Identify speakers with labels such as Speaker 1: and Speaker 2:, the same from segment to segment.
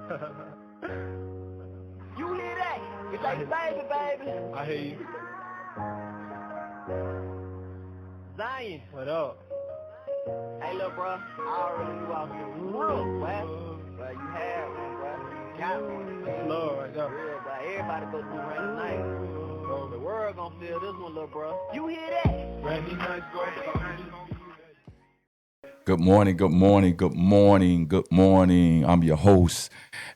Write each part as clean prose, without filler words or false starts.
Speaker 1: You hear that? It's like baby.
Speaker 2: I hear you.
Speaker 1: Zion.
Speaker 2: What up?
Speaker 1: Hey, little bro. I already knew I was gonna do real, boy. But you had one, bro. You got one.
Speaker 2: That's love right there.
Speaker 1: Real, but everybody go through rainy nights. The world gonna feel this one, little bro. You hear that?
Speaker 2: Rainy nights go.
Speaker 3: Good morning, good morning, good morning, good morning. I'm your host,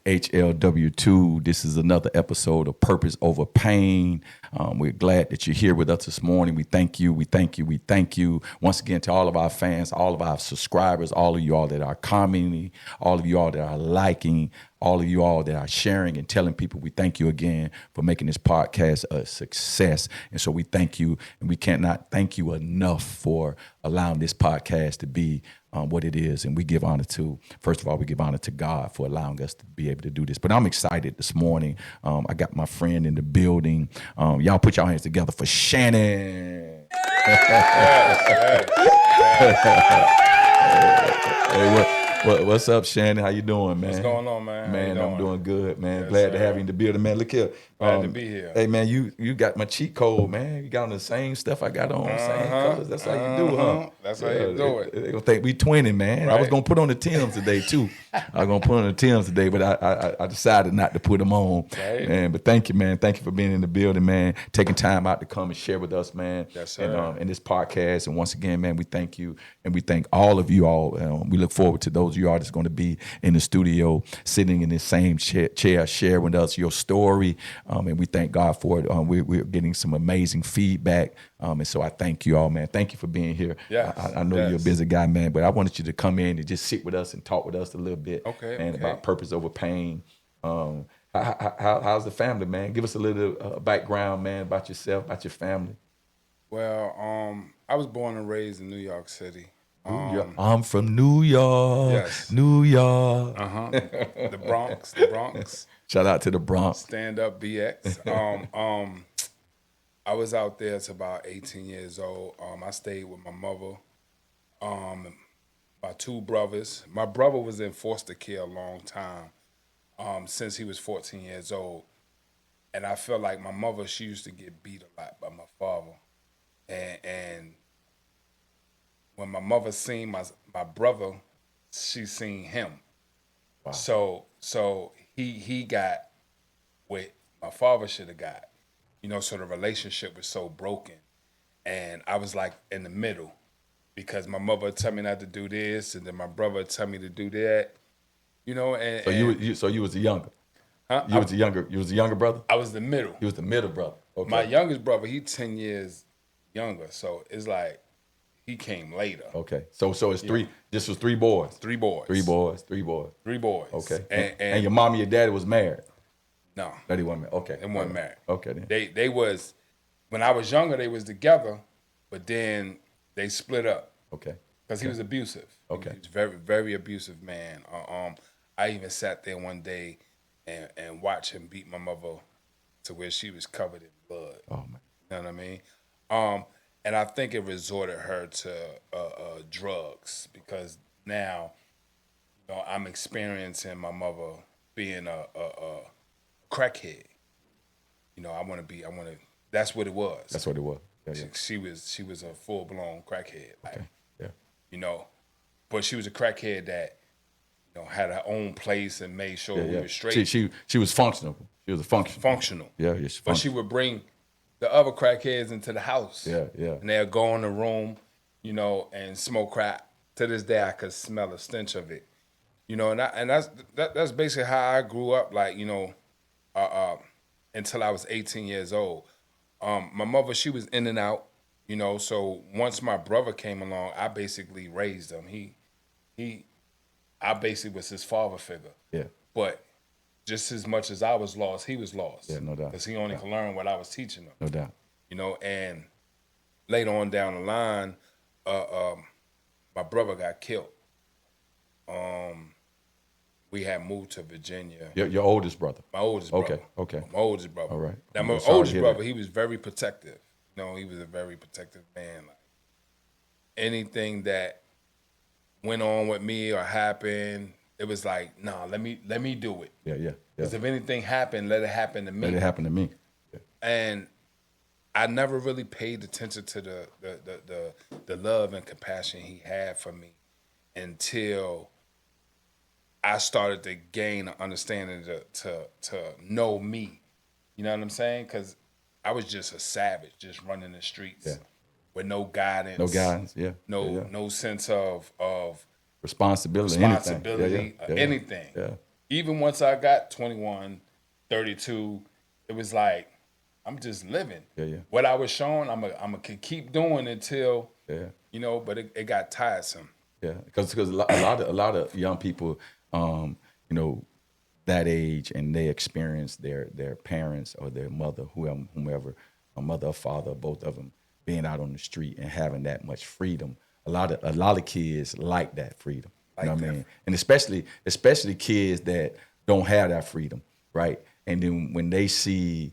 Speaker 3: HLW2. This is another episode of Purpose Over Pain. We're glad that you're here with us this morning. We thank you, we thank you, we thank you. Once again, to all of our fans, all of our subscribers, all of you all that are commenting, all of you all that are liking, all of you all that are sharing and telling people, we thank you again for making this podcast a success. And so we thank you, and we cannot thank you enough for allowing this podcast to be what it is. And we give honor to, first of all, we give honor to God for allowing us to be able to do this. But I'm excited this morning. I got my friend in the building. Y'all put your hands together for Shannon. Hey, what's up, Shannon? How you doing, man?
Speaker 4: What's going on, man?
Speaker 3: Man, I'm doing good, man.
Speaker 4: Yes,
Speaker 3: Glad
Speaker 4: sir.
Speaker 3: to have you in the building, man. Look here.
Speaker 4: Glad to be here.
Speaker 3: Hey, man, you got my cheat code, man. You got on the same stuff I got on, same colors. That's how you do, huh?
Speaker 4: That's how you do it.
Speaker 3: They gonna think we twinning, man. I was
Speaker 4: Right.
Speaker 3: gonna put on the Timbs today too. I was gonna put on the Timbs today, but I decided not to put them on,
Speaker 4: Right.
Speaker 3: man. But thank you, man. Thank you for being in the building, man. Taking time out to come and share with us, man.
Speaker 4: Yes, sir.
Speaker 3: And in this podcast, and once again, man, we thank you, and we thank all of you all. We look forward to those of you all that's going to be in the studio, sitting in the same chair, sharing with us your story, and we thank God for it. We're getting some amazing feedback, and so I thank you all, man. Thank you for being here.
Speaker 4: Yes,
Speaker 3: I know you're a
Speaker 4: yes.
Speaker 3: busy guy, man, but I wanted you to come in and just sit with us and talk with us a little bit,
Speaker 4: Okay,
Speaker 3: man,
Speaker 4: okay.
Speaker 3: about purpose over pain. How's the family, man? Give us a little background, man, about yourself, about your family.
Speaker 4: Well, I was born and raised in New York City.
Speaker 3: I'm from New York,
Speaker 4: Yes.
Speaker 3: New York.
Speaker 4: The Bronx.
Speaker 3: Shout out to the Bronx.
Speaker 4: Stand up BX. I was out there to about 18 years old. I stayed with my mother, my two brothers. My brother was in foster care a long time, since he was 14 years old. And I felt like my mother, she used to get beat a lot by my father. And when my mother seen my brother, she seen him.
Speaker 3: Wow.
Speaker 4: So he got what my father should have got. So the relationship was so broken. And I was like in the middle because my mother would tell me not to do this, and then my brother would tell me to do that. And
Speaker 3: So you was the younger.
Speaker 4: huh?
Speaker 3: You was the younger brother.
Speaker 4: I was the middle.
Speaker 3: You was the middle brother. Okay.
Speaker 4: My youngest brother, he 10 years younger, so it's like he came later.
Speaker 3: Okay. So it's three. This was three boys.
Speaker 4: Three boys.
Speaker 3: Three boys. Okay. And your mom and your daddy was married.
Speaker 4: No,
Speaker 3: No, they weren't married. Okay.
Speaker 4: they weren't married.
Speaker 3: Okay. Then.
Speaker 4: They was, when I was younger, they was together, but then they split up
Speaker 3: Okay.
Speaker 4: because he was abusive.
Speaker 3: Okay.
Speaker 4: He was very, very abusive man. I even sat there one day and watched him beat my mother to where she was covered in blood.
Speaker 3: Oh man.
Speaker 4: You know what I mean? And I think it resorted her to drugs because now, I'm experiencing my mother being a crackhead. That's what it was.
Speaker 3: That's what it was. Yeah.
Speaker 4: She was a full blown crackhead. Like,
Speaker 3: Okay. Yeah.
Speaker 4: But she was a crackhead that, had her own place and made sure we were straight.
Speaker 3: She was functional. She was a
Speaker 4: Functional.
Speaker 3: Yeah.
Speaker 4: But she would bring the other crackheads into the house.
Speaker 3: Yeah.
Speaker 4: And they'd go in the room, and smoke crack. To this day, I could smell the stench of it. And that's basically how I grew up. Like, until I was 18 years old. My mother, she was in and out. So once my brother came along, I basically raised him. I basically was his father figure.
Speaker 3: Yeah.
Speaker 4: But just as much as I was lost, he was lost.
Speaker 3: Yeah, no doubt.
Speaker 4: Because he only could learn what I was teaching him.
Speaker 3: No doubt.
Speaker 4: And later on down the line, my brother got killed. We had moved to Virginia.
Speaker 3: Your oldest brother.
Speaker 4: My oldest brother.
Speaker 3: Okay.
Speaker 4: My oldest brother.
Speaker 3: All right.
Speaker 4: Now,
Speaker 3: I'm
Speaker 4: my
Speaker 3: sorry to
Speaker 4: oldest
Speaker 3: hear
Speaker 4: brother,
Speaker 3: that.
Speaker 4: he was very protective. He was a very protective man. Like, anything that went on with me or happened, it was like, nah, let me do it.
Speaker 3: Yeah.
Speaker 4: Because if anything happened, let it happen to me.
Speaker 3: Let it happen to me. Yeah.
Speaker 4: And I never really paid attention to the love and compassion he had for me until I started to gain an understanding to know me. You know what I'm saying? Because I was just a savage, just running the streets with no guidance.
Speaker 3: No guidance,
Speaker 4: No sense of
Speaker 3: responsibility,
Speaker 4: anything.
Speaker 3: Yeah.
Speaker 4: Even once I got 21, 32, it was like, I'm just living.
Speaker 3: Yeah.
Speaker 4: What I was showing, I'm a keep doing until, but it got tiresome.
Speaker 3: Yeah, because a lot of young people, that age, and they experience their parents or their mother, whomever, a mother or father, both of them, being out on the street and having that much freedom. A lot of kids like that freedom. You know what I mean? And especially kids that don't have that freedom, right? And then when they see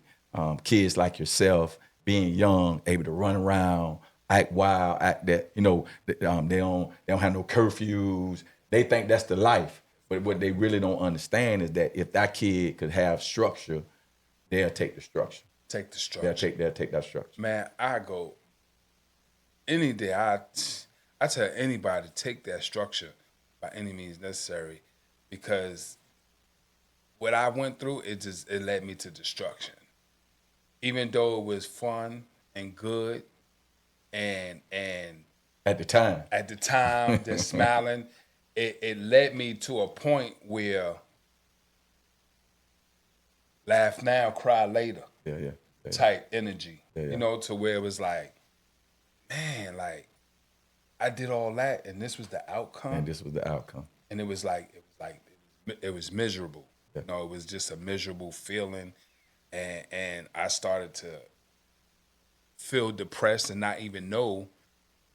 Speaker 3: kids like yourself being young, able to run around, act wild, act that, they don't have no curfews. They think that's the life. But what they really don't understand is that if that kid could have structure, they'll take the structure.
Speaker 4: Take the structure.
Speaker 3: They'll take that structure.
Speaker 4: Man, I go any day. I tell anybody to take that structure by any means necessary, because what I went through, it led me to destruction. Even though it was fun and good, and
Speaker 3: at the time,
Speaker 4: just smiling, it led me to a point where laugh now, cry later.
Speaker 3: Yeah.
Speaker 4: Type energy.
Speaker 3: Yeah.
Speaker 4: To where it was like, man, like I did all that and this was the outcome.
Speaker 3: And this was the outcome.
Speaker 4: And it was miserable. Yeah. It was just a miserable feeling. And I started to feel depressed and not even know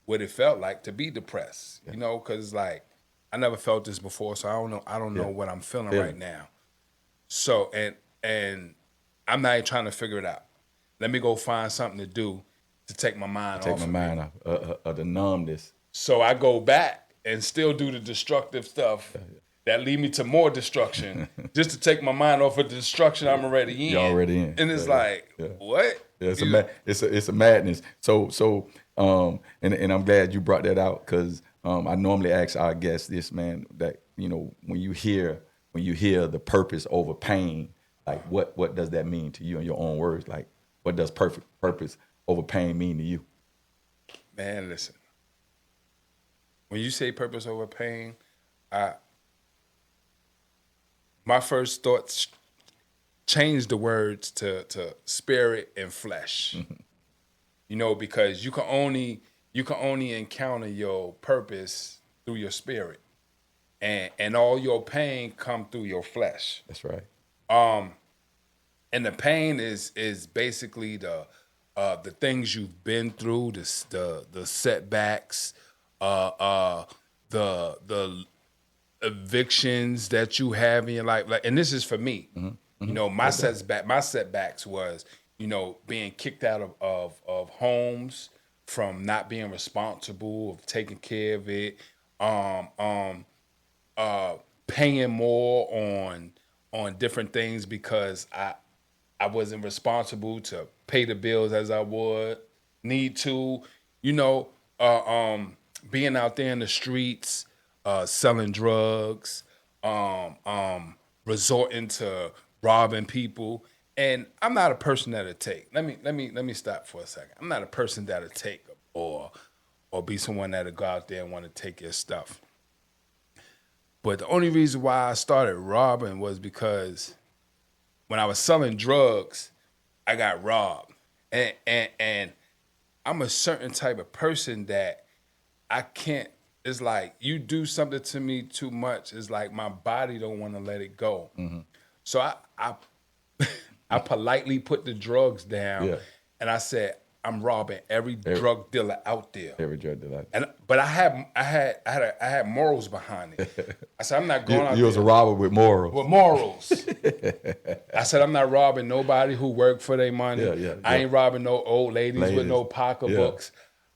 Speaker 4: what it felt like to be depressed. Yeah. Because like I never felt this before, so I don't know what I'm feeling right now. So and I'm not even trying to figure it out. Let me go find something to do to take my mind off.
Speaker 3: Take my mind off of the numbness.
Speaker 4: So I go back and still do the destructive stuff that lead me to more destruction, just to take my mind off of the destruction I'm already in.
Speaker 3: You're already in.
Speaker 4: And it's what?
Speaker 3: Yeah, it's a madness. So and I'm glad you brought that out, because I normally ask our guests this, man, that when you hear the purpose over pain, like what does that mean to you in your own words? Like, what does purpose over pain mean to you?
Speaker 4: Man, listen. When you say purpose over pain, my first thoughts changed the words to spirit and flesh. Mm-hmm. Because you can only encounter your purpose through your spirit, and all your pain come through your flesh.
Speaker 3: That's right.
Speaker 4: And the pain is basically the things you've been through, the setbacks, the evictions that you have in your life. Like, and this is for me. Mm-hmm. Mm-hmm. My setbacks was, being kicked out of homes from not being responsible, of taking care of it, paying more on different things because I wasn't responsible to pay the bills as I would need to, being out there in the streets, selling drugs, resorting to robbing people. And I'm not a person that'll take. Let me stop for a second. I'm not a person that'll take or be someone that'll go out there and want to take your stuff. But the only reason why I started robbing was because when I was selling drugs, I got robbed. And I'm a certain type of person that I can't, it's like you do something to me too much, it's like my body don't want to let it go. Mm-hmm. So I politely put the drugs down, and I said, I'm robbing every drug dealer out there.
Speaker 3: Every drug dealer.
Speaker 4: But I had morals behind it. I said, I'm not going out there.
Speaker 3: You was a robber with morals.
Speaker 4: With morals. I said, I'm not robbing nobody who work for their money. I ain't robbing no old ladies with no pocketbooks.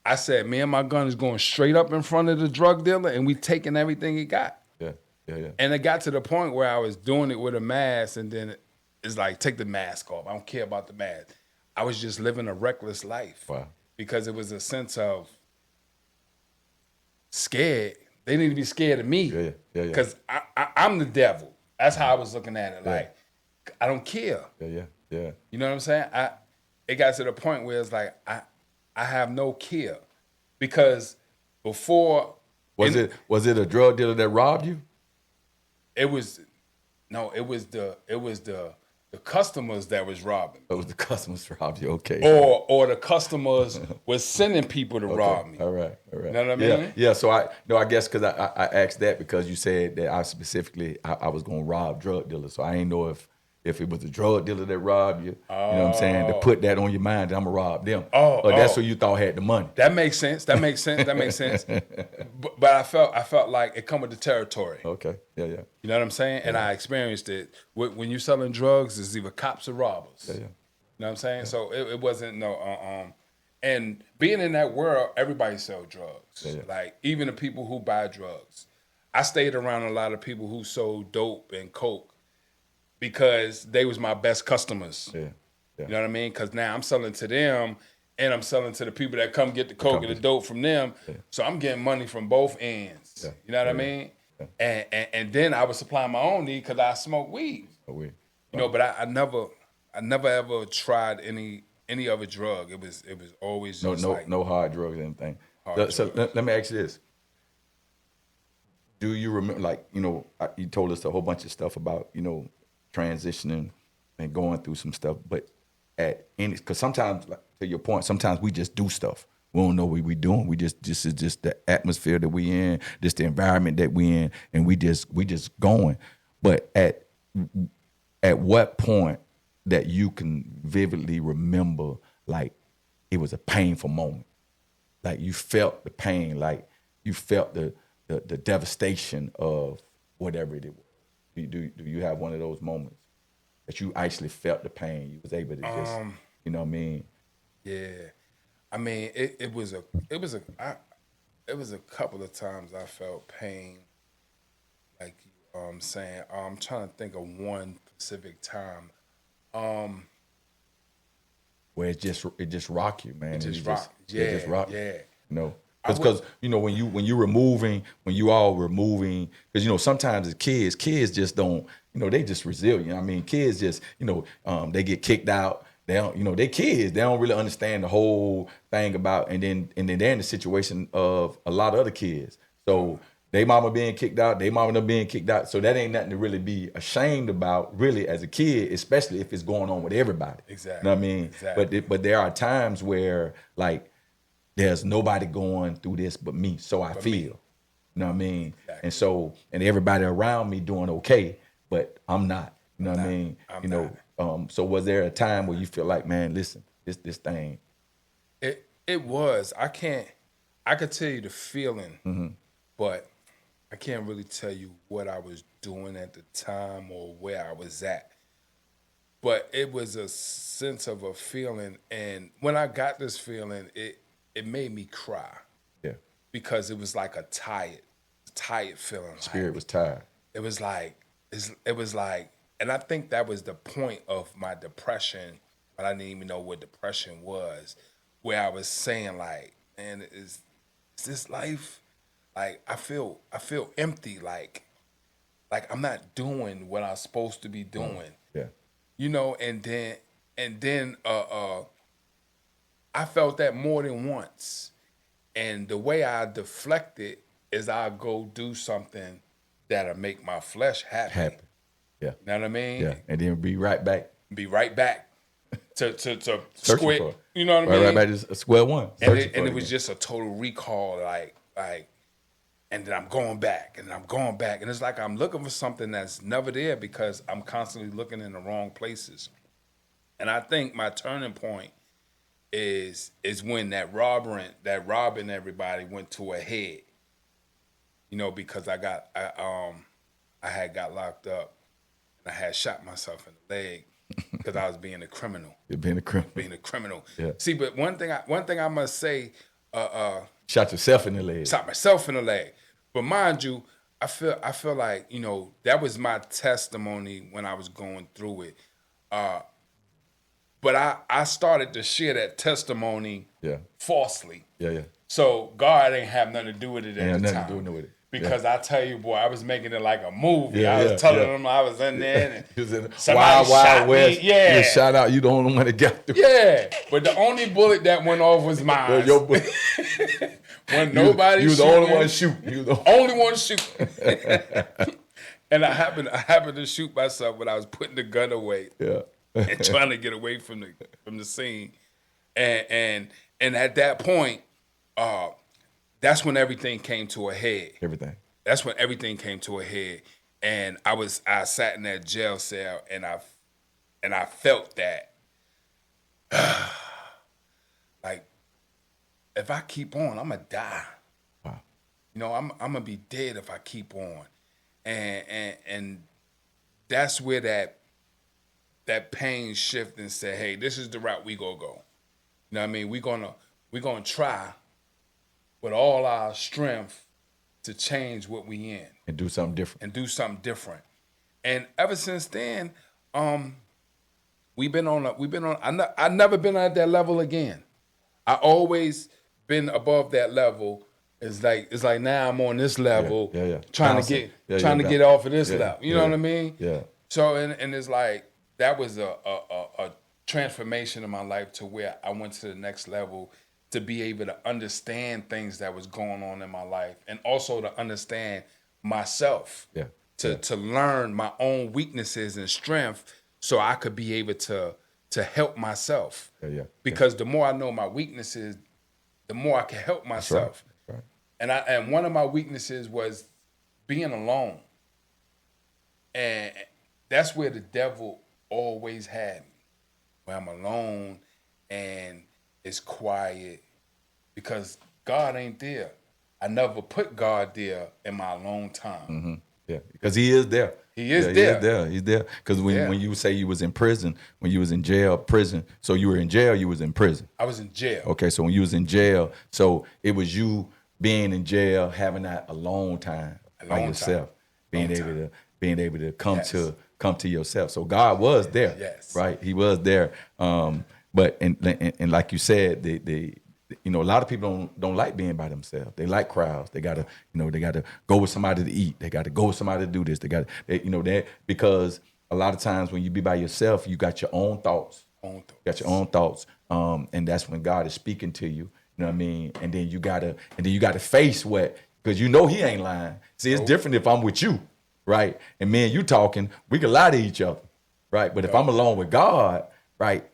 Speaker 4: I said, me and my gun is going straight up in front of the drug dealer, and we taking everything he got.
Speaker 3: Yeah. Yeah.
Speaker 4: And it got to the point where I was doing it with a mask, and then it's like, take the mask off. I don't care about the mask. I was just living a reckless life.
Speaker 3: Wow.
Speaker 4: Because it was a sense of scared. They need to be scared of me.
Speaker 3: Yeah.
Speaker 4: Because I'm the devil. That's how I was looking at it. Like, I don't care.
Speaker 3: Yeah.
Speaker 4: You know what I'm saying? It got to the point where it's like, I have no care. Because before...
Speaker 3: Was it a drug dealer that robbed you?
Speaker 4: It was the customers that was robbing.
Speaker 3: It was the customers that robbed you. Okay.
Speaker 4: Or the customers was sending people to rob me.
Speaker 3: All right.
Speaker 4: You know what I mean?
Speaker 3: Yeah. So I guess because I asked that because you said that I specifically I was gonna rob drug dealers. So I didn't know if it was a drug dealer that robbed you. You know what I'm saying? To put that on your mind, that I'm gonna rob them. Or that's who you thought had the money.
Speaker 4: That makes sense. But I felt like it come with the territory.
Speaker 3: Okay. Yeah.
Speaker 4: You know what I'm saying? And I experienced it. When you're selling drugs, it's either cops or robbers.
Speaker 3: Yeah.
Speaker 4: You know what I'm saying? So it wasn't and being in that world, everybody sell drugs.
Speaker 3: Yeah.
Speaker 4: Like even the people who buy drugs. I stayed around a lot of people who sold dope and coke because they was my best customers.
Speaker 3: Yeah.
Speaker 4: You know what I mean? Because now I'm selling to them and I'm selling to the people that come get the coke and the dope from them. Yeah. So I'm getting money from both ends. Yeah. You know what I mean? Yeah. And then I was supplying my own need because I smoke weed. You know, but I never ever tried any other drug. It was always just
Speaker 3: no hard drugs or anything. So let me ask you this. Do you remember, like, you know, you told us a whole bunch of stuff about, you know, transitioning and going through some stuff, but because sometimes, like, to your point, sometimes we just do stuff. We don't know what we're doing. We just is just the atmosphere that we in, just the environment that we in, and we just going. But at what point that you can vividly remember, like, it was a painful moment, like you felt the pain, like you felt the devastation of whatever it was. Do you have one of those moments that you actually felt the pain? You was able to just, you know what I mean? Yeah,
Speaker 4: I mean it was a couple of times I felt pain, like I'm saying. I'm trying to think of one specific time.
Speaker 3: Where it just rock you, man.
Speaker 4: It just rock. Yeah.
Speaker 3: You know. Because you know when you all removing, because you know sometimes as kids just don't, you know, they just resilient. I mean, kids just, you know, they get kicked out. They don't, you know, they kids. They don't really understand the whole thing about, and then they're in the situation of a lot of other kids. So they mama being kicked out, they mama being kicked out. So that ain't nothing to really be ashamed about, really, as a kid, especially if it's going on with everybody.
Speaker 4: Exactly.
Speaker 3: You know what I mean?
Speaker 4: Exactly.
Speaker 3: But there are times where, like, there's nobody going through this but me, so I feel. You know what I mean? Exactly. And everybody around me doing okay, but I'm not. You know what I mean? So was there a time where you feel like, man, listen, this thing?
Speaker 4: It was. I could tell you the feeling, but I can't really tell you what I was doing at the time or where I was at. But it was a sense of a feeling, and when I got this feeling, it made me cry.
Speaker 3: Yeah.
Speaker 4: Because it was like a tired feeling.
Speaker 3: Spirit was tired.
Speaker 4: It was like, and I think that was the point of my depression, but I didn't even know what depression was, where I was saying, like, man, is this life? Like, I feel empty, like I'm not doing what I'm supposed to be doing.
Speaker 3: Yeah.
Speaker 4: You know, and then I felt that more than once. And the way I deflect it is I go do something that'll make my flesh happy.
Speaker 3: Yeah.
Speaker 4: You know what I mean?
Speaker 3: Yeah. And then be right back.
Speaker 4: To square. You know what I mean?
Speaker 3: Right back to square one.
Speaker 4: And it was just a total recall, like, and then I'm going back, and and it's like I'm looking for something that's never there because I'm constantly looking in the wrong places. And I think my turning point is when that robbing everybody went to a head. You know, because I had got locked up and I had shot myself in the leg because I was being a criminal.
Speaker 3: You're being a criminal.
Speaker 4: Yeah. See, but one thing I must say,
Speaker 3: shot yourself in the leg.
Speaker 4: Shot myself in the leg. But mind you, I feel like, you know, that was my testimony when I was going through it. But I started to share that testimony falsely.
Speaker 3: Yeah.
Speaker 4: So God ain't have nothing to do with it at the
Speaker 3: Ain't nothing
Speaker 4: time.
Speaker 3: to do with it.
Speaker 4: Because I tell you, boy, I was making it like a movie.
Speaker 3: Yeah,
Speaker 4: I was telling
Speaker 3: yeah.
Speaker 4: them I was in there and
Speaker 3: You was in
Speaker 4: somebody shot
Speaker 3: West.
Speaker 4: me. Yeah.
Speaker 3: You shot out. You the only one that got through.
Speaker 4: Yeah. But the only bullet that went off was mine.
Speaker 3: Your bullet.
Speaker 4: When nobody
Speaker 3: You was the
Speaker 4: shooting,
Speaker 3: only one shooting. You the
Speaker 4: only one shooting. And I happened to shoot myself when I was putting the gun away.
Speaker 3: Yeah.
Speaker 4: And trying to get away from the scene. And at that point, that's when everything came to a head.
Speaker 3: Everything.
Speaker 4: That's when everything came to a head. And I sat in that jail cell and I felt that like if I keep on, I'm gonna die.
Speaker 3: Wow.
Speaker 4: You know, I'm gonna be dead if I keep on. And that's where that pain shift and say, hey, this is the route we gonna go. You know what I mean? We're gonna try with all our strength to change what we in.
Speaker 3: And do something different.
Speaker 4: And ever since then, I've never been at that level again. I always been above that level. It's like now I'm on this level, trying to get off of this level. You know what I mean?
Speaker 3: Yeah.
Speaker 4: So and it's like that was a transformation in my life to where I went to the next level to be able to understand things that was going on in my life and also to understand myself.
Speaker 3: Yeah.
Speaker 4: To learn my own weaknesses and strength so I could be able to help myself. Because the more I know my weaknesses, the more I can help myself.
Speaker 3: That's right.
Speaker 4: And one of my weaknesses was being alone. And that's where the devil always had me. Where I'm alone and it's quiet because God ain't there. I never put God there in my alone time.
Speaker 3: Mm-hmm. Yeah, because he is there.
Speaker 4: He is there.
Speaker 3: He's there. Because when you say you was in prison, when you was in jail, prison, so you were in jail, you was in prison.
Speaker 4: I was in jail.
Speaker 3: Okay, so when you was in jail, so it was you being in jail, having that alone time by yourself, being able to come to yourself. So God was there.
Speaker 4: Yes.
Speaker 3: Right? He was there. But and like you said, the you know, a lot of people don't like being by themselves. They like crowds. They gotta go with somebody to eat. They gotta go with somebody to do this. Because a lot of times when you be by yourself, you got your own thoughts. Got your own thoughts. And that's when God is speaking to you. You know what I mean? And then you gotta face what, because you know he ain't lying. See, it's different if I'm with you, right? And me and you talking, we can lie to each other, right? But if I'm alone with God, right,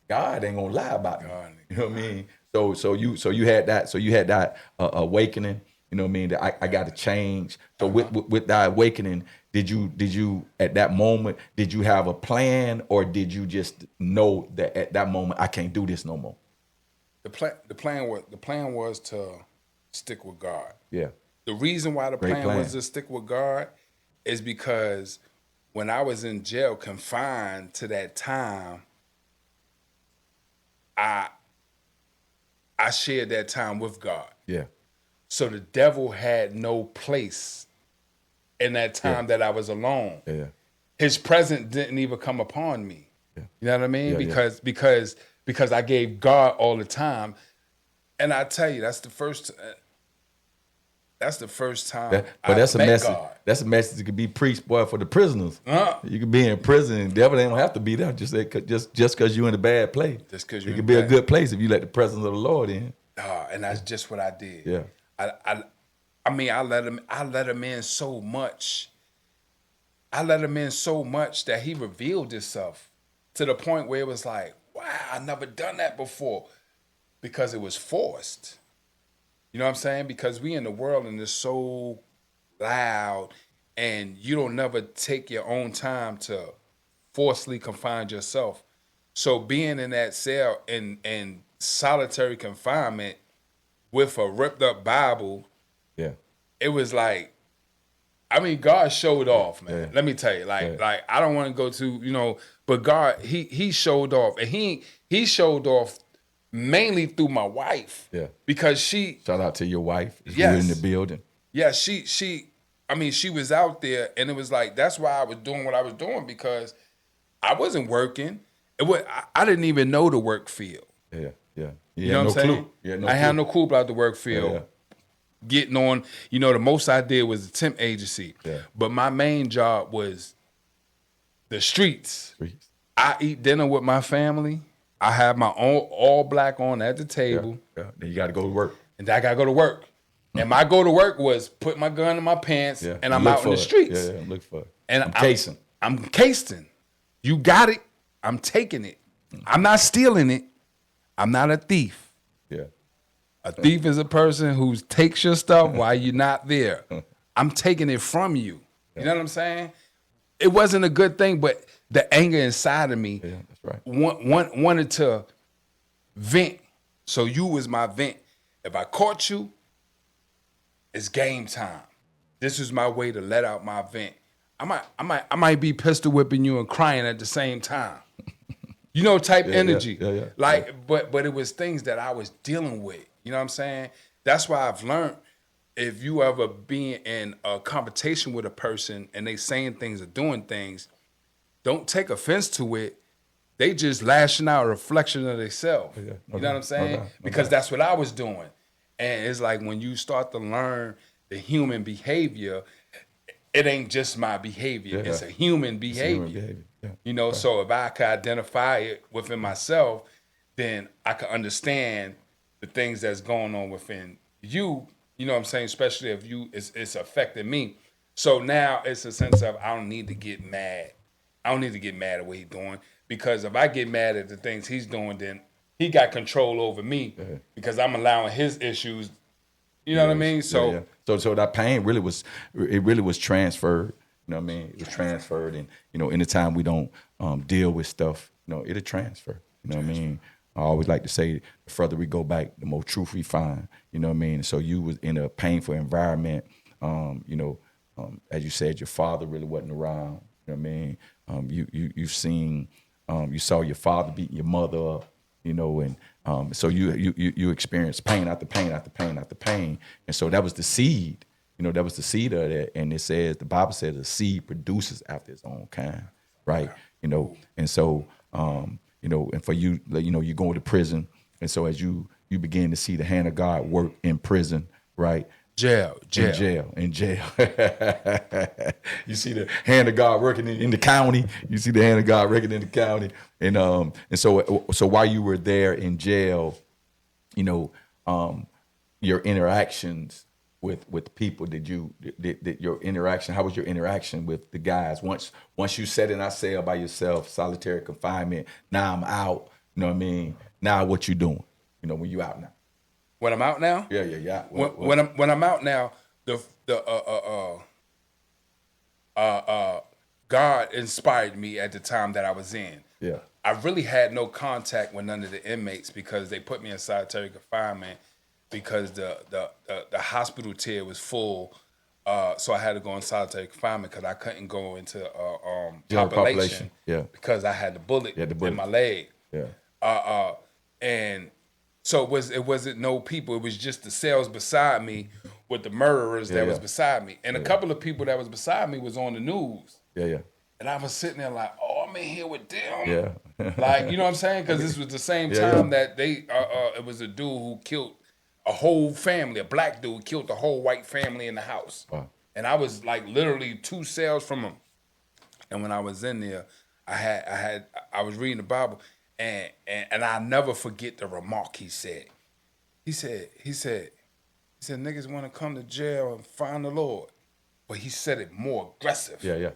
Speaker 3: God ain't gonna lie about me. You know what I mean? So you had that awakening. You know what I mean? That I got to change. So with that awakening, did you at that moment, did you have a plan, or did you just know that at that moment I can't do this no more?
Speaker 4: The plan was to stick with God.
Speaker 3: Yeah.
Speaker 4: The reason why the plan was to stick with God is because when I was in jail, confined to that time, I shared that time with God.
Speaker 3: Yeah.
Speaker 4: So the devil had no place in that time that I was alone.
Speaker 3: Yeah.
Speaker 4: His presence didn't even come upon me.
Speaker 3: Yeah.
Speaker 4: You know what I mean?
Speaker 3: Yeah,
Speaker 4: Because I gave God all the time. And I tell you, that's the first time
Speaker 3: that's a
Speaker 4: met
Speaker 3: message.
Speaker 4: God.
Speaker 3: That's a message that could be preached, boy, for the prisoners. You could be in prison, and the devil don't have to be there just because you're in a bad place.
Speaker 4: Just because
Speaker 3: it could be a good place if you let the presence of the Lord in.
Speaker 4: And that's just what I did.
Speaker 3: Yeah.
Speaker 4: I mean, I let him in so much. I let him in so much that he revealed himself to the point where it was like, wow, I never done that before, because it was forced. You know what I'm saying? Because we in the world and it's so loud, and you don't never take your own time to forcibly confine yourself. So being in that cell in solitary confinement with a ripped up Bible, it was like, I mean, God showed off, man.
Speaker 3: Yeah.
Speaker 4: Let me tell you, like I don't want to go to, but God, he showed off, and he showed off mainly through my wife.
Speaker 3: Yeah.
Speaker 4: Because she,
Speaker 3: shout out to your wife.
Speaker 4: Yes.
Speaker 3: You're in the building.
Speaker 4: Yeah, she I mean, she was out there, and it was like that's why I was doing what I was doing because I wasn't working. I didn't even know the work field.
Speaker 3: Yeah.
Speaker 4: You know what I'm saying? I had no clue about the work field.
Speaker 3: Yeah.
Speaker 4: Getting on, the most I did was a temp agency.
Speaker 3: Yeah.
Speaker 4: But my main job was the streets. I eat dinner with my family. I have my own all black on at the table.
Speaker 3: Yeah. Then you got to go to work.
Speaker 4: And I got to go to work. And my go to work was put my gun in my pants and I'm out in the streets.
Speaker 3: Yeah, look for it.
Speaker 4: And
Speaker 3: I'm casing.
Speaker 4: I'm casing. You got it. I'm taking it. I'm not stealing it. I'm not a thief.
Speaker 3: Yeah.
Speaker 4: A thief is a person who takes your stuff while you're not there. I'm taking it from you. You know what I'm saying? It wasn't a good thing, but the anger inside of me
Speaker 3: that's right.
Speaker 4: wanted to vent. So you was my vent. If I caught you, it's game time. This is my way to let out my vent. I might be pistol whipping you and crying at the same time. Type energy.
Speaker 3: Yeah.
Speaker 4: But it was things that I was dealing with. You know what I'm saying? That's why I've learned if you ever be in a conversation with a person and they saying things or doing things, don't take offense to it. They just lashing out a reflection of themselves.
Speaker 3: Yeah.
Speaker 4: You know what I'm saying? Because that's what I was doing. And it's like when you start to learn the human behavior, it ain't just my behavior.
Speaker 3: Yeah.
Speaker 4: It's a human behavior.
Speaker 3: Yeah.
Speaker 4: So if I could identify it within myself, then I could understand the things that's going on within you. You know what I'm saying? Especially if it's affecting me. So now it's a sense of I don't need to get mad. I don't need to get mad at what he's doing because if I get mad at the things he's doing, then he got control over me because I'm allowing his issues. You know what I mean? So
Speaker 3: that pain really was transferred. You know what I mean? It was transferred, and anytime we don't deal with stuff, it'll transfer. You know what I mean? I always like to say, the further we go back, the more truth we find. You know what I mean? So you was in a painful environment. As you said, your father really wasn't around. You know what I mean? You've seen, you saw your father beating your mother up. And so you experienced pain after pain after pain after pain, and so that was the seed. That was the seed of that, and it says the Bible says the seed produces after its own kind, right? And so and for you, you go into prison, and so as you begin to see the hand of God work in prison, right?
Speaker 4: Jail.
Speaker 3: In jail. You see the hand of God working in the county. You see the hand of God working in the county, and so while you were there in jail, your interactions with people. Did your interaction? How was your interaction with the guys once you sat in that cell by yourself, solitary confinement? Now I'm out. You know what I mean? Now what you doing? When you out now.
Speaker 4: When I'm out now?
Speaker 3: Yeah.
Speaker 4: When I'm out now, God inspired me at the time that I was in.
Speaker 3: Yeah.
Speaker 4: I really had no contact with none of the inmates because they put me in solitary confinement because the hospital tier was full. So I had to go in solitary confinement because I couldn't go into population.
Speaker 3: Yeah.
Speaker 4: Because I had the bullet in my leg.
Speaker 3: Yeah.
Speaker 4: And so it wasn't no people. It was just the cells beside me with the murderers that was beside me. And a couple of people that was beside me was on the news.
Speaker 3: Yeah.
Speaker 4: And I was sitting there like, oh, I'm in here with them.
Speaker 3: Yeah.
Speaker 4: Like, you know what I'm saying? Because this was the same time that they, it was a dude who killed a whole family, a black dude killed the whole white family in the house.
Speaker 3: Wow.
Speaker 4: And I was like literally 2 cells from him. And when I was in there, I was reading the Bible. And I'll never forget the remark he said. He said, niggas want to come to jail and find the Lord. But he said it more aggressive.
Speaker 3: Yeah.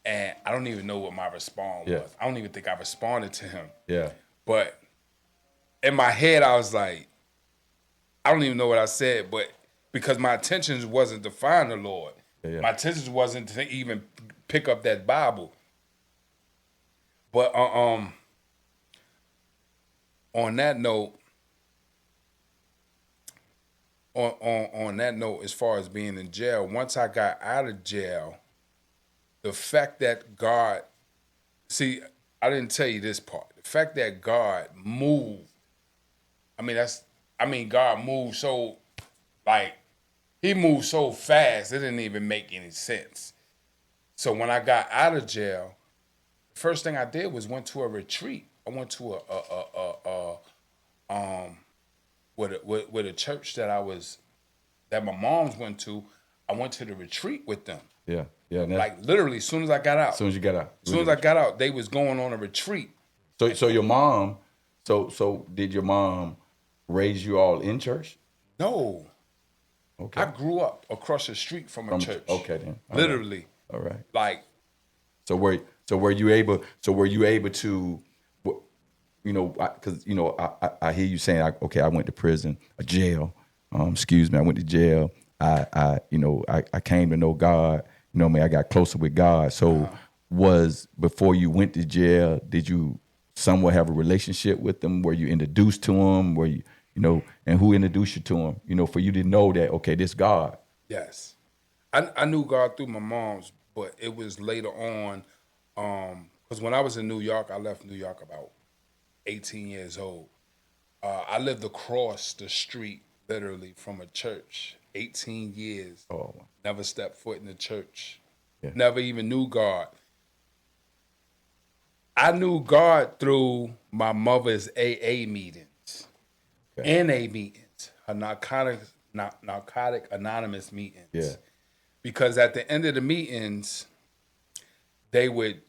Speaker 4: And I don't even know what my response was. I don't even think I responded to him.
Speaker 3: Yeah.
Speaker 4: But in my head, I was like, I don't even know what I said, but because my intentions wasn't to find the Lord.
Speaker 3: Yeah.
Speaker 4: My intentions wasn't to even pick up that Bible. But on that note, on that note, as far as being in jail, once I got out of jail, the fact that God, see, I didn't tell you this part. The fact that God moved, God moved so, like, He moved so fast, it didn't even make any sense. So when I got out of jail, the first thing I did was went to a retreat. I went to with a church that my mom's went to. I went to the retreat with them.
Speaker 3: Yeah.
Speaker 4: Like literally, as soon as I got out.
Speaker 3: As soon as you got out.
Speaker 4: As soon as I got out, they was going on a retreat.
Speaker 3: So your mom, so did your mom raise you all in church?
Speaker 4: No.
Speaker 3: Okay.
Speaker 4: I grew up across the street from a church.
Speaker 3: Okay then.
Speaker 4: Literally.
Speaker 3: All right.
Speaker 4: Like.
Speaker 3: So were you able to, you know, because you know I hear you saying, I went to prison, jail. Excuse me, I went to jail. I came to know God. You know, I got closer with God. So was before you went to jail, did you somewhat have a relationship with them? Were you introduced to him? Were you, and who introduced you to him? You know, for you to know that, okay, this God.
Speaker 4: Yes. I knew God through my mom's, but it was later on, because when I was in New York, I left New York about 18 years old. I lived across the street, literally, from a church, 18 years.
Speaker 3: Oh.
Speaker 4: Never stepped foot in the church.
Speaker 3: Yeah.
Speaker 4: Never even knew God. I knew God through my mother's AA meetings, NA meetings, her narcotic anonymous meetings.
Speaker 3: Yeah.
Speaker 4: Because at the end of the meetings, they would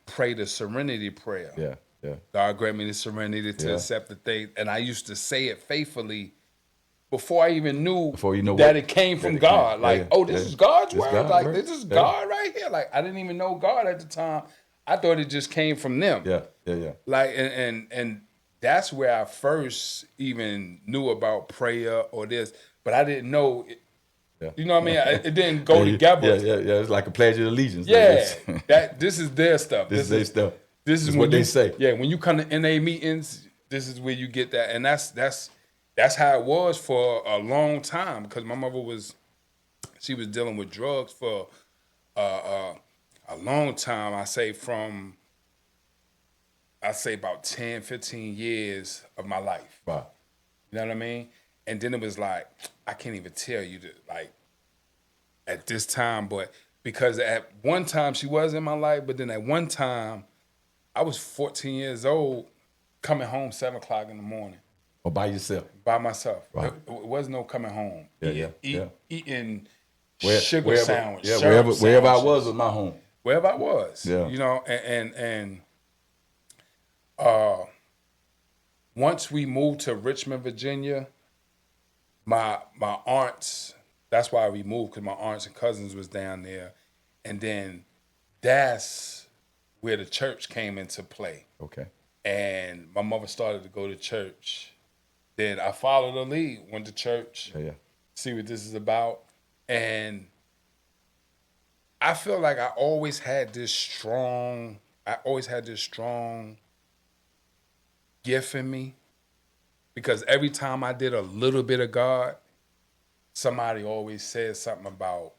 Speaker 4: pray the serenity prayer.
Speaker 3: Yeah. Yeah.
Speaker 4: God grant me the serenity to accept the thing. And I used to say it faithfully before I even knew that it came from God. This is God's word.
Speaker 3: God,
Speaker 4: like,
Speaker 3: right?
Speaker 4: this is God right here. Like, I didn't even know God at the time. I thought it just came from them.
Speaker 3: Yeah.
Speaker 4: Like, and that's where I first even knew about prayer or this. But I didn't know it. You know what I mean? It didn't go together.
Speaker 3: Yeah. It's like a pledge of allegiance.
Speaker 4: Yeah, this is their stuff.
Speaker 3: This is their stuff.
Speaker 4: This is
Speaker 3: what they say.
Speaker 4: Yeah, when you come to NA meetings, this is where you get that, and that's how it was for a long time. Because my mother was dealing with drugs for a long time. I say about 10, 15 years of my life.
Speaker 3: Wow.
Speaker 4: You know what I mean? And then it was like, I can't even tell you at this time, but because at one time she was in my life, but then at one time I was 14 years old, coming home 7 o'clock in the morning.
Speaker 3: Or by yourself?
Speaker 4: By myself.
Speaker 3: Right.
Speaker 4: It was no coming home. Eating sugar
Speaker 3: wherever,
Speaker 4: sandwich.
Speaker 3: Yeah, wherever I was my home.
Speaker 4: Wherever I was.
Speaker 3: Yeah.
Speaker 4: You know, and once we moved to Richmond, Virginia, my aunts, that's why we moved, because my aunts and cousins was down there. And then that's where the church came into play.
Speaker 3: Okay.
Speaker 4: And my mother started to go to church. Then I followed her lead, went to church, see what this is about. And I feel like I always had this strong gift in me. Because every time I did a little bit of God, somebody always said something about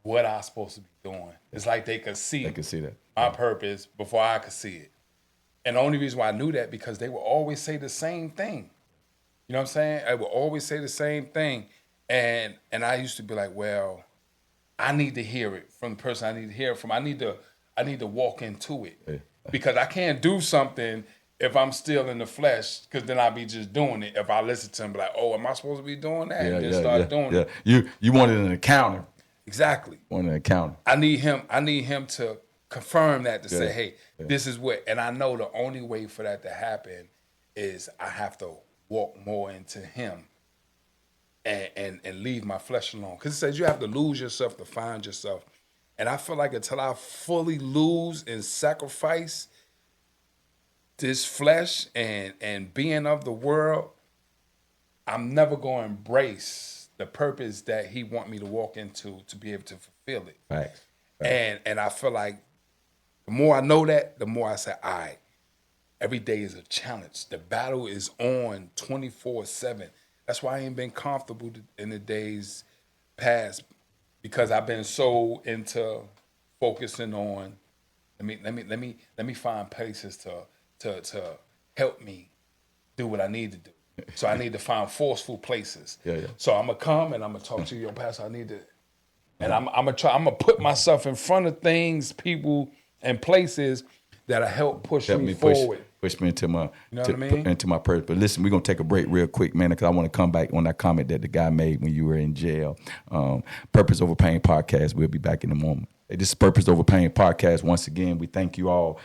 Speaker 4: what I was supposed to be doing. It's like they could see
Speaker 3: that.
Speaker 4: My purpose before I could see it. And the only reason why I knew that, because they would always say the same thing. You know what I'm saying? I would always say the same thing. And I used to be like, well, I need to hear it from the person I need to hear it from. I need to walk into it. Because I can't do something if I'm still in the flesh, because then I'll be just doing it. If I listen to him, be like, oh, am I supposed to be doing that? And then start doing it.
Speaker 3: You wanted an encounter.
Speaker 4: Exactly.
Speaker 3: Wanted an encounter.
Speaker 4: I need him to confirm that, to say, hey, this is what, and I know the only way for that to happen is I have to walk more into him and leave my flesh alone. Because it says you have to lose yourself to find yourself. And I feel like until I fully lose and sacrifice this flesh and being of the world, I'm never going to embrace the purpose that he want me to walk into to be able to fulfill it.
Speaker 3: Facts.
Speaker 4: And I feel like the more I know that, the more I say, all right, every day is a challenge. The battle is on 24/7. That's why I ain't been comfortable in the days past, because I've been so into focusing on, let me find places to help me do what I need to do. So I need to find forceful places.
Speaker 3: Yeah.
Speaker 4: So I'm gonna come and I'm gonna talk to you, yo, Pastor. I need to, and I'm gonna put myself in front of things, people, and places that'll help push me forward.
Speaker 3: Push me into my,
Speaker 4: You know what I mean?
Speaker 3: into my purpose. But listen, we're gonna take a break real quick, man, because I want to come back on that comment that the guy made when you were in jail. Purpose Over Pain podcast. We'll be back in a moment. Hey, this is Purpose Over Pain podcast. Once again, we thank you all.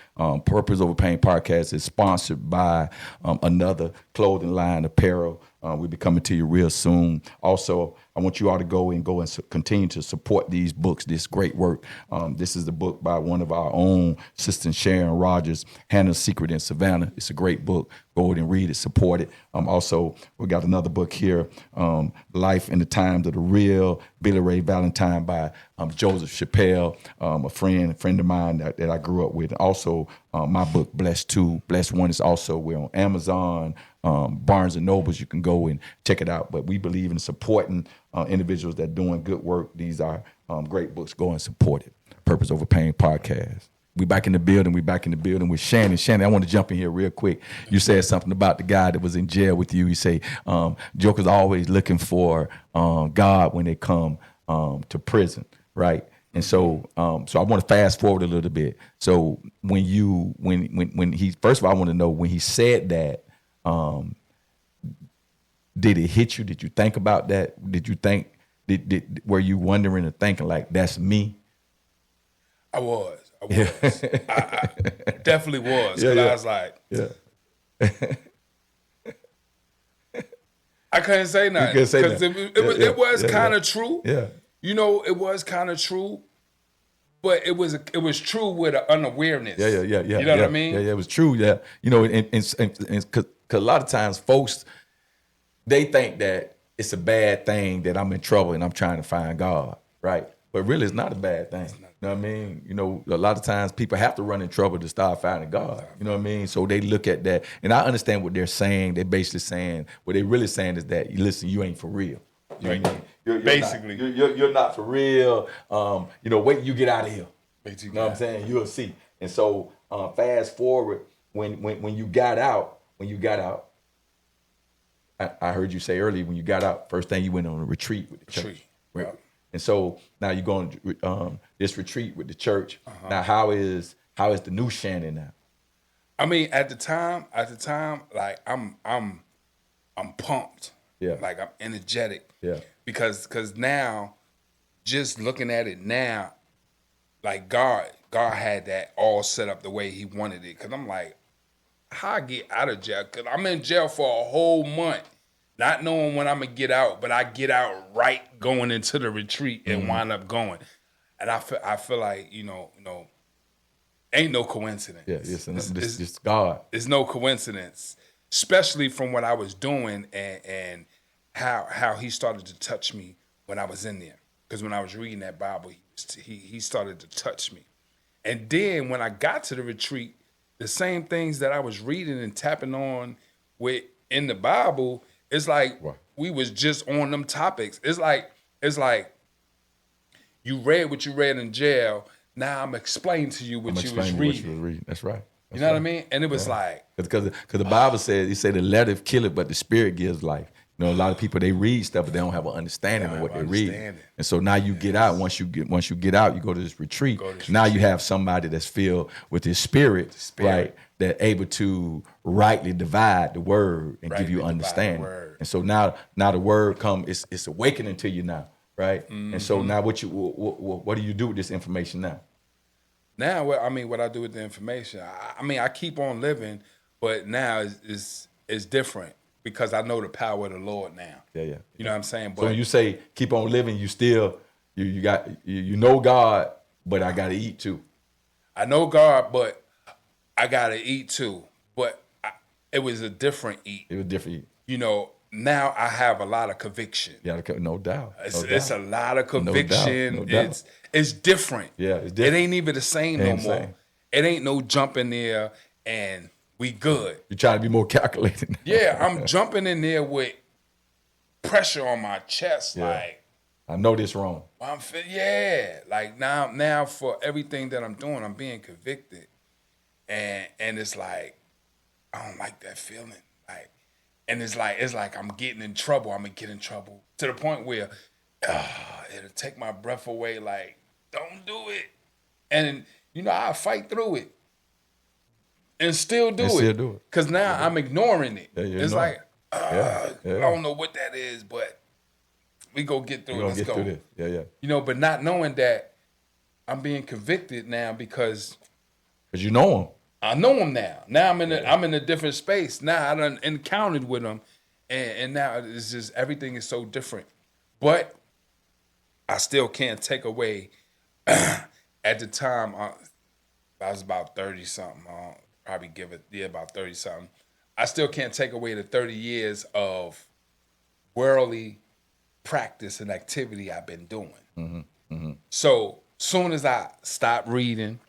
Speaker 3: Purpose Over Pain podcast is sponsored by another clothing line, apparel. We'll be coming to you real soon. Also, I want you all to go and continue to support these books, this great work. This is the book by one of our own, Sister Sharon Rogers, Hannah's Secret in Savannah. It's a great book. Go and read it, support it. Also, we got another book here, Life in the Times of the Real, Billy Ray Valentine by Joseph Chappelle, a friend of mine that I grew up with. Also, my book, Blessed 2, Blessed 1 is also, we're on Amazon, Barnes and Nobles. You can go and check it out. But we believe in supporting individuals that are doing good work. These are great books. Go and support it. Purpose Over Pain podcast. We back in the building. We back in the building with Shannon. Shannon, I want to jump in here real quick. You said something about the guy that was in jail with you. You say jokers always looking for God when they come to prison, right? And so I want to fast forward a little bit. So when he, first of all, I want to know when he said that, did it hit you? Did you think about that? Did you think, were you wondering or thinking like, that's me?
Speaker 4: I was. I definitely was.
Speaker 3: Yeah,
Speaker 4: Because
Speaker 3: yeah.
Speaker 4: I was like,
Speaker 3: Yeah.
Speaker 4: I couldn't say nothing.
Speaker 3: couldn't say
Speaker 4: Because
Speaker 3: nothing.
Speaker 4: it was
Speaker 3: Yeah,
Speaker 4: kind
Speaker 3: yeah.
Speaker 4: of true.
Speaker 3: Yeah.
Speaker 4: You know, it was kind of true. But it was true with an unawareness.
Speaker 3: Yeah.
Speaker 4: You know what I mean?
Speaker 3: Yeah, it was true. Yeah, you know, and because a lot of times folks, they think that it's a bad thing that I'm in trouble and I'm trying to find God, right? But really, it's not a bad thing. You know what I mean? You know, a lot of times people have to run in trouble to start finding God. You know what I mean? So they look at that, and I understand what they're saying. They're basically saying, what they're really saying is that, listen, you ain't for real. You ain't, you're
Speaker 4: Basically.
Speaker 3: you're not for real. You know, wait till you get out of here.
Speaker 4: Basically.
Speaker 3: You know what I'm saying? You'll see. And so fast forward, when you got out, I heard you say earlier, when you got out, first thing you went on a retreat with the church. Right?
Speaker 4: Yeah.
Speaker 3: And so now you're going to this retreat with the church. Now, how is the new Shannon now?
Speaker 4: I mean, at the time, like I'm pumped.
Speaker 3: Yeah.
Speaker 4: Like I'm energetic.
Speaker 3: Yeah.
Speaker 4: Because now, just looking at it now, like God had that all set up the way He wanted it. Cause I'm like, how I get out of jail? Cause I'm in jail for a whole month, not knowing when I'm gonna get out, but I get out right going into the retreat and wind up going. And I feel like, you know, ain't no coincidence.
Speaker 3: Yeah, it's God.
Speaker 4: It's no coincidence, especially from what I was doing and how He started to touch me when I was in there. Because when I was reading that Bible, he started to touch me. And then when I got to the retreat, the same things that I was reading and tapping on with in the Bible, it's like we was just on them topics. It's like you read what you read in jail. Now I'm explaining to you what you was reading.
Speaker 3: That's right.
Speaker 4: You know what I mean? And it was like,
Speaker 3: because the Bible says, He said the letter kill it, but the Spirit gives life. You know, a lot of people, they read stuff, but they don't have an understanding of what they read. And so now you get out. Once you get out, you go to this retreat. Now you have somebody that's filled with His Spirit, right? That able to rightly divide the word and give you understanding. And so now the word it's awakening to you now, right? Mm-hmm. And so now what do you do with this information now?
Speaker 4: Now, what I do with the information, I keep on living, but now it's different. Because I know the power of the Lord now. Yeah. You know what I'm saying? But
Speaker 3: so when you say keep on living, you still you know God, but I gotta eat too.
Speaker 4: I know God, but I gotta eat too. But it was a different eat.
Speaker 3: It was different eat.
Speaker 4: You know, now I have a lot of conviction.
Speaker 3: Yeah, no doubt.
Speaker 4: It's a lot of conviction.
Speaker 3: No doubt.
Speaker 4: It's different.
Speaker 3: Yeah, it's different.
Speaker 4: It ain't even the same no more. It ain't no jumping there and we good.
Speaker 3: You're trying to be more calculated.
Speaker 4: Yeah, I'm jumping in there with pressure on my chest. Yeah. Like,
Speaker 3: I know this wrong.
Speaker 4: Like now for everything that I'm doing, I'm being convicted. And it's like, I don't like that feeling. Like, And it's like I'm getting in trouble. I'm gonna get in trouble to the point where it'll take my breath away. Like, don't do it. And I fight through it and still do it. Cause now I'm ignoring it.
Speaker 3: Yeah,
Speaker 4: it's like I
Speaker 3: yeah.
Speaker 4: don't know what that is, but we go get through it. Let's go.
Speaker 3: Through this. Yeah.
Speaker 4: But not knowing that I'm being convicted now because
Speaker 3: you know him.
Speaker 4: I know him now. Now I'm in a different space. Now I done encountered with him, and now it's just everything is so different. But I still can't take away. At the time, I was about 30 something. Probably give it about 30 something. I still can't take away the 30 years of worldly practice and activity I've been doing. So soon as I stop reading,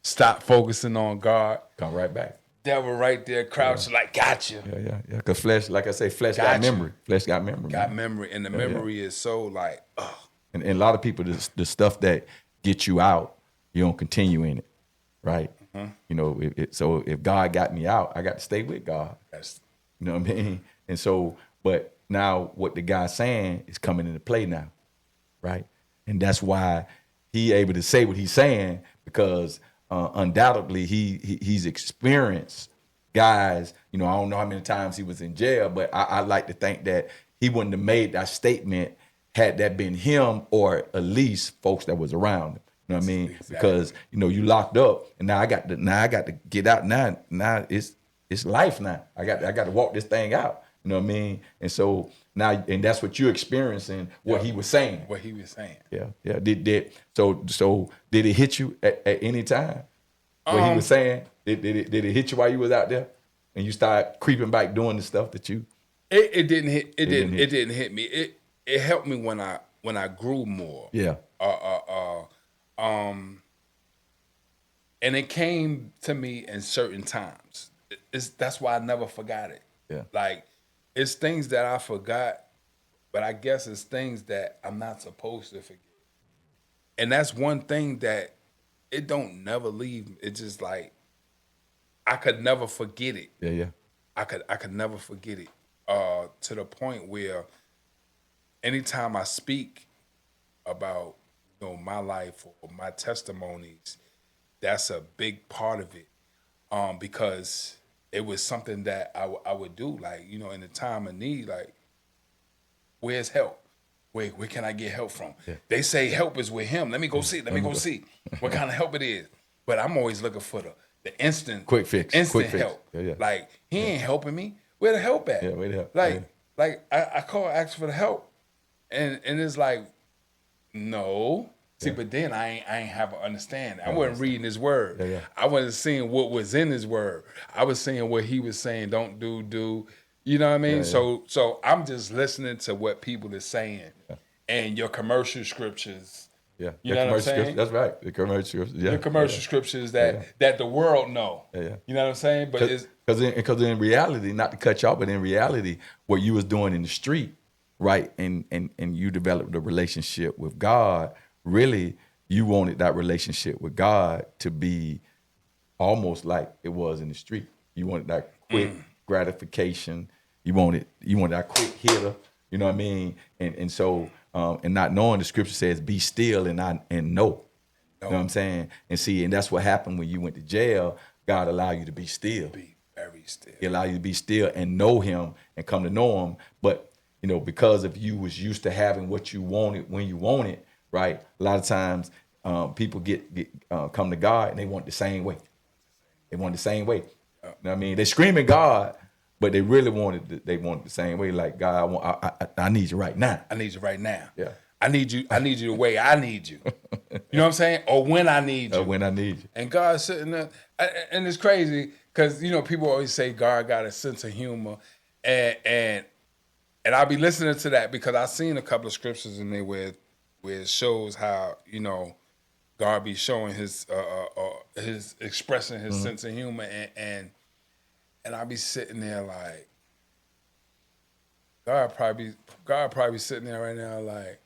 Speaker 4: stop focusing on God,
Speaker 3: come right back.
Speaker 4: Devil right there crouching like, gotcha.
Speaker 3: Yeah. Because flesh, like I say, flesh got memory. Flesh got memory.
Speaker 4: Got memory, and the memory is so like, ugh.
Speaker 3: And a lot of people, the stuff that gets you out, you don't continue in it, right? So if God got me out, I got to stay with God. You know what I mean? And so, but now what the guy's saying is coming into play now, right? And that's why he able to say what he's saying, because undoubtedly he's experienced guys. I don't know how many times he was in jail, but I like to think that he wouldn't have made that statement had that been him, or at least folks that was around him. You know what I mean? Exactly. Because you locked up, and now I got to get out. Now it's life. Now I got to walk this thing out. You know what I mean? And so now, and that's what you're experiencing. What he was saying.
Speaker 4: What he was saying.
Speaker 3: Yeah. So did it hit you at any time? What he was saying? Did it hit you while you was out there, and you start creeping back doing the stuff that you?
Speaker 4: It didn't hit. It didn't hit me. It helped me when I grew more.
Speaker 3: Yeah.
Speaker 4: And it came to me in certain times. That's why I never forgot it.
Speaker 3: Yeah.
Speaker 4: Like, it's things that I forgot, but I guess it's things that I'm not supposed to forget. And that's one thing that it don't never leave. It's just like, I could never forget it.
Speaker 3: Yeah.
Speaker 4: I could never forget it. To the point where anytime I speak about my life or my testimonies, that's a big part of it, because it was something that I would do, like, in the time of need, like, where's help? Where can I get help from? Yeah. They say help is with him. Let me go see. Let me go see what kind of help it is. But I'm always looking for the instant,
Speaker 3: quick fix,
Speaker 4: instant help. Yeah. Like, he ain't helping me. Where the help at?
Speaker 3: Yeah, where the help?
Speaker 4: Like I call, ask for the help, and it's like, no. See, but then I ain't have an understanding. I wasn't reading his word.
Speaker 3: Yeah.
Speaker 4: I wasn't seeing what was in his word. I was seeing what he was saying. Don't do. You know what I mean?
Speaker 3: Yeah.
Speaker 4: So I'm just listening to what people are saying, and your commercial scriptures.
Speaker 3: Yeah.
Speaker 4: You know what I'm saying?
Speaker 3: That's right. The commercial scriptures. Yeah.
Speaker 4: The commercial scriptures that the world know.
Speaker 3: Yeah.
Speaker 4: You know what I'm saying? But
Speaker 3: because in reality, not to cut you off, but in reality, what you was doing in the street, right, and you developed a relationship with God. Really, you wanted that relationship with God to be almost like it was in the street. You wanted that quick gratification. You wanted that quick hitter. You know what I mean? And so and not knowing, the scripture says, "Be still and know." You know what I'm saying? And see, and that's what happened when you went to jail. God allowed you to be still.
Speaker 4: Be very still.
Speaker 3: He allowed you to be still and know Him and come to know Him. But because if you was used to having what you wanted when you want it. Right, a lot of times people get come to God and they want the same way. They want the same way. You know what I mean? They screaming God, but they really wanted the same way. Like, God, I need you right now.
Speaker 4: I need you right now.
Speaker 3: Yeah.
Speaker 4: I need you the way I need you. You know what I'm saying? Or when I need you.
Speaker 3: When I need you.
Speaker 4: And God's sitting there, and it's crazy because people always say God got a sense of humor, and I'll be listening to that because I've seen a couple of scriptures in there where it shows how, God be showing his expressing his sense of humor, and I'll be sitting there like, God probably sitting there right now like,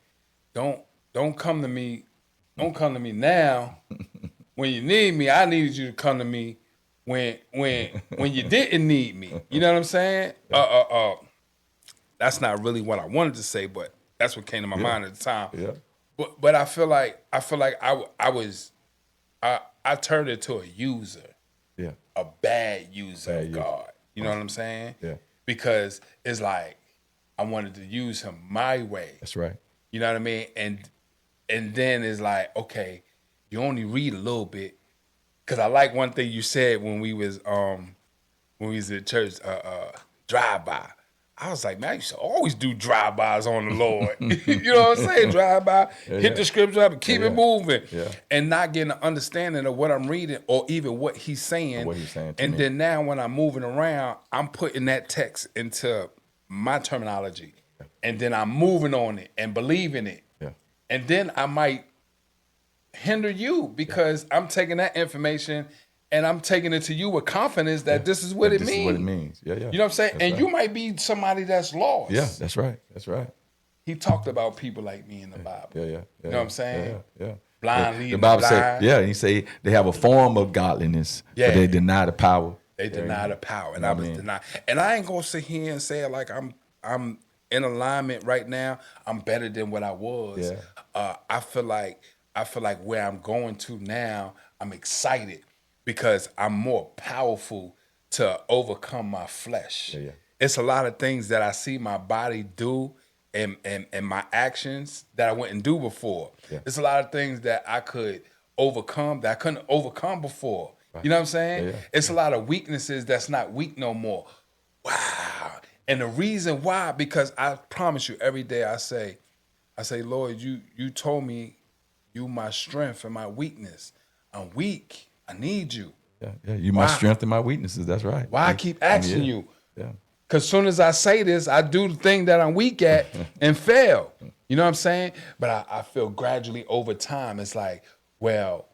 Speaker 4: don't come to me now when you need me. I need you to come to me when you didn't need me. You know what I'm saying? That's not really what I wanted to say, but that's what came to my mind at the time.
Speaker 3: Yeah.
Speaker 4: But I feel like I turned into a user,
Speaker 3: Yeah.
Speaker 4: a bad user
Speaker 3: Bad
Speaker 4: of
Speaker 3: user.
Speaker 4: God. You know what I'm saying?
Speaker 3: Yeah.
Speaker 4: Because it's like I wanted to use him my way.
Speaker 3: That's right.
Speaker 4: You know what I mean? And then it's like, okay, you only read a little bit. Cause I like one thing you said when we was at church, drive by. I was like, man, I used to always do drive-bys on the Lord. You know what I'm saying? Drive-by, hit the scripture up and keep it moving.
Speaker 3: Yeah.
Speaker 4: And not getting an understanding of what I'm reading or even what he's saying.
Speaker 3: What he's saying to
Speaker 4: and
Speaker 3: me.
Speaker 4: then now when I'm moving around, I'm putting that text into my terminology. And then I'm moving on it and believing it.
Speaker 3: Yeah.
Speaker 4: And then I might hinder you because I'm taking that information and I'm taking it to you with confidence that this is what it means.
Speaker 3: This is what it means. Yeah, yeah.
Speaker 4: You know what I'm saying?
Speaker 3: That's
Speaker 4: And
Speaker 3: right.
Speaker 4: you might be somebody that's lost.
Speaker 3: Yeah, that's right. That's right.
Speaker 4: He talked about people like me in the Bible.
Speaker 3: Yeah, yeah.
Speaker 4: You know what I'm saying?
Speaker 3: Yeah.
Speaker 4: Blind
Speaker 3: The
Speaker 4: leading
Speaker 3: Bible
Speaker 4: the
Speaker 3: said,
Speaker 4: blind.
Speaker 3: yeah, he say they have a form of godliness,
Speaker 4: Yeah.
Speaker 3: but they deny the power.
Speaker 4: They deny the power. And
Speaker 3: You know
Speaker 4: I
Speaker 3: what I
Speaker 4: was
Speaker 3: mean?
Speaker 4: denied. And I ain't gonna sit here and say like I'm in alignment right now. I'm better than what I was.
Speaker 3: Yeah.
Speaker 4: I feel like where I'm going to now, I'm excited because I'm more powerful to overcome my flesh.
Speaker 3: Yeah.
Speaker 4: It's a lot of things that I see my body do and my actions that I wouldn't do before.
Speaker 3: Yeah.
Speaker 4: It's a lot of things that I could overcome that I couldn't overcome before.
Speaker 3: Right.
Speaker 4: You know what I'm saying?
Speaker 3: Yeah.
Speaker 4: It's a lot of weaknesses that's not weak no more. Wow. And the reason why, because I promise you, every day I say, Lord, you told me you my strength and my weakness. I'm weak. I need you.
Speaker 3: Yeah. You my strength and my weaknesses. That's right.
Speaker 4: Why I keep asking you?
Speaker 3: Yeah.
Speaker 4: Because soon as I say this, I do the thing that I'm weak at and fail. You know what I'm saying? But I feel gradually over time, it's like, well,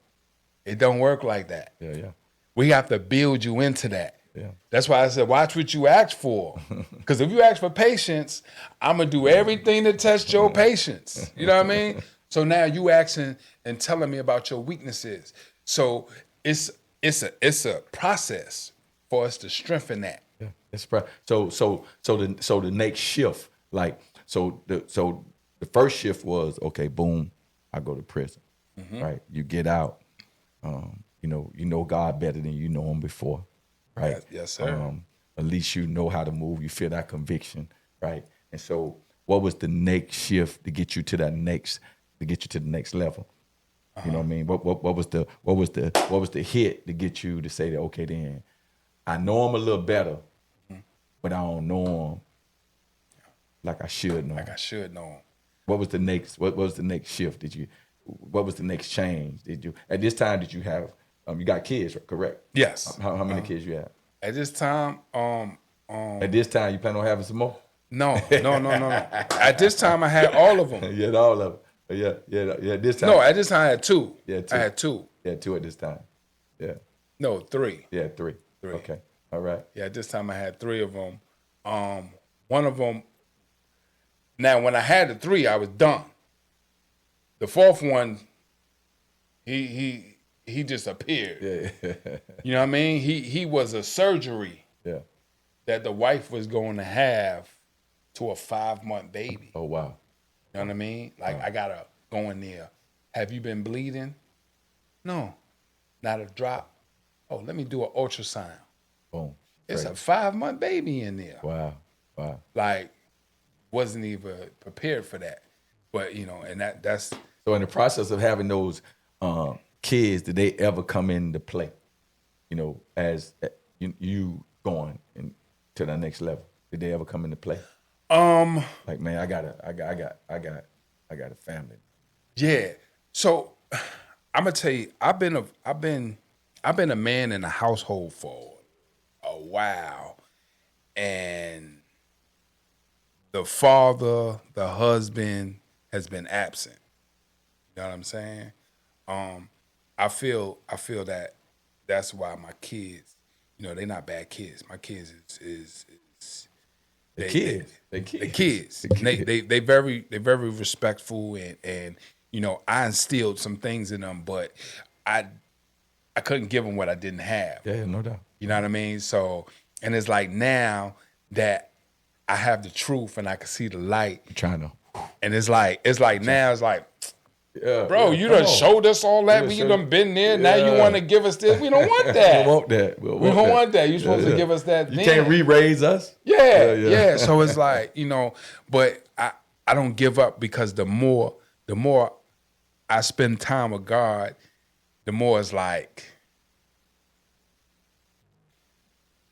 Speaker 4: it don't work like that.
Speaker 3: Yeah.
Speaker 4: We have to build you into that.
Speaker 3: Yeah.
Speaker 4: That's why I said, watch what you ask for. Because if you ask for patience, I'm going to do everything to test your patience. You know what I mean? So now you asking and telling me about your weaknesses. So it's a process for us to strengthen that.
Speaker 3: Yeah. It's so the next shift, like the first shift was, okay, boom, I go to prison. Right? You get out. You know God better than you know him before. Right?
Speaker 4: Yes, sir.
Speaker 3: At least you know how to move. You feel that conviction, right? And so, what was the next shift to get you to the next level? You know what I mean? What was the hit to get you to say that? Okay, then I know him a little better, but I don't know him like I should know.
Speaker 4: Like I should know him.
Speaker 3: What was the next? What was the next shift? What was the next change? At this time did you have? You got kids, correct?
Speaker 4: Yes.
Speaker 3: How many kids you have?
Speaker 4: At this time,
Speaker 3: At this time, you plan on having some more?
Speaker 4: no. At this time, I had all of them.
Speaker 3: Yeah, all of them. Yeah. This time.
Speaker 4: No, at this time, I had two.
Speaker 3: Yeah, two.
Speaker 4: I had two.
Speaker 3: Yeah, two at this time. Yeah.
Speaker 4: No, three.
Speaker 3: Yeah, three. Okay. All right.
Speaker 4: Yeah, at this time, I had three of them. One of them. Now, when I had the three, I was done. The fourth one, he just appeared.
Speaker 3: Yeah.
Speaker 4: You know what I mean? He was a surgery
Speaker 3: Yeah.
Speaker 4: that the wife was going to have to a 5-month baby.
Speaker 3: Oh wow.
Speaker 4: You know what I mean? Like, I got to go in there. Have you been bleeding? No, not a drop. Oh, let me do an ultrasound.
Speaker 3: Boom.
Speaker 4: It's
Speaker 3: Great.
Speaker 4: a 5-month baby in there.
Speaker 3: Wow.
Speaker 4: Like, wasn't even prepared for that. But, and that's...
Speaker 3: So in the process of having those kids, did they ever come into play? As you going to the next level, did they ever come into play? Like, man, I got a family.
Speaker 4: Yeah. So I'm gonna tell you, I've been a man in a household for a while, and the father, the husband has been absent. You know what I'm saying? I feel that that's why my kids, they're not bad kids. My kids is
Speaker 3: The kids.
Speaker 4: They very respectful and I instilled some things in them, but I couldn't give them what I didn't have.
Speaker 3: Yeah, no doubt.
Speaker 4: You know what I mean? So, and it's like now that I have the truth and I can see the light,
Speaker 3: I'm trying to.
Speaker 4: and it's like now it's like,
Speaker 3: Yeah,
Speaker 4: bro,
Speaker 3: yeah,
Speaker 4: you
Speaker 3: come
Speaker 4: done
Speaker 3: on.
Speaker 4: showed us all that. You done been there. Now you want to give us this. We don't want
Speaker 3: We
Speaker 4: that.
Speaker 3: don't want that. We
Speaker 4: don't want that. You're supposed to give us that.
Speaker 3: You
Speaker 4: then.
Speaker 3: can't re-raise us.
Speaker 4: Yeah. So it's like, but I don't give up, because the more I spend time with God, the more it's like,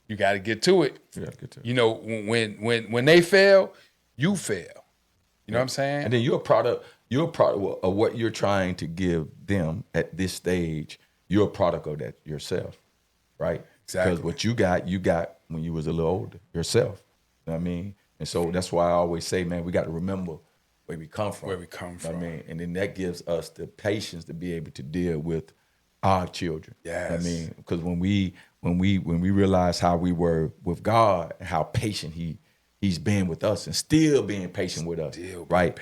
Speaker 4: you got to get to it.
Speaker 3: You gotta get to it.
Speaker 4: You know, when they fail, you fail. You know what I'm saying?
Speaker 3: And then you're a product of what you're trying to give them at this stage. You're a product of that yourself, right?
Speaker 4: Exactly.
Speaker 3: Because what you got when you was a little older yourself. You know what I mean? And so that's why I always say, man, we got to remember where we come from.
Speaker 4: Where we come
Speaker 3: You know what
Speaker 4: from.
Speaker 3: I mean? And then that gives us the patience to be able to deal with our children.
Speaker 4: Yes.
Speaker 3: You know what I mean? Because when we realize how we were with God and how patient He's been with us and still being patient with us, right?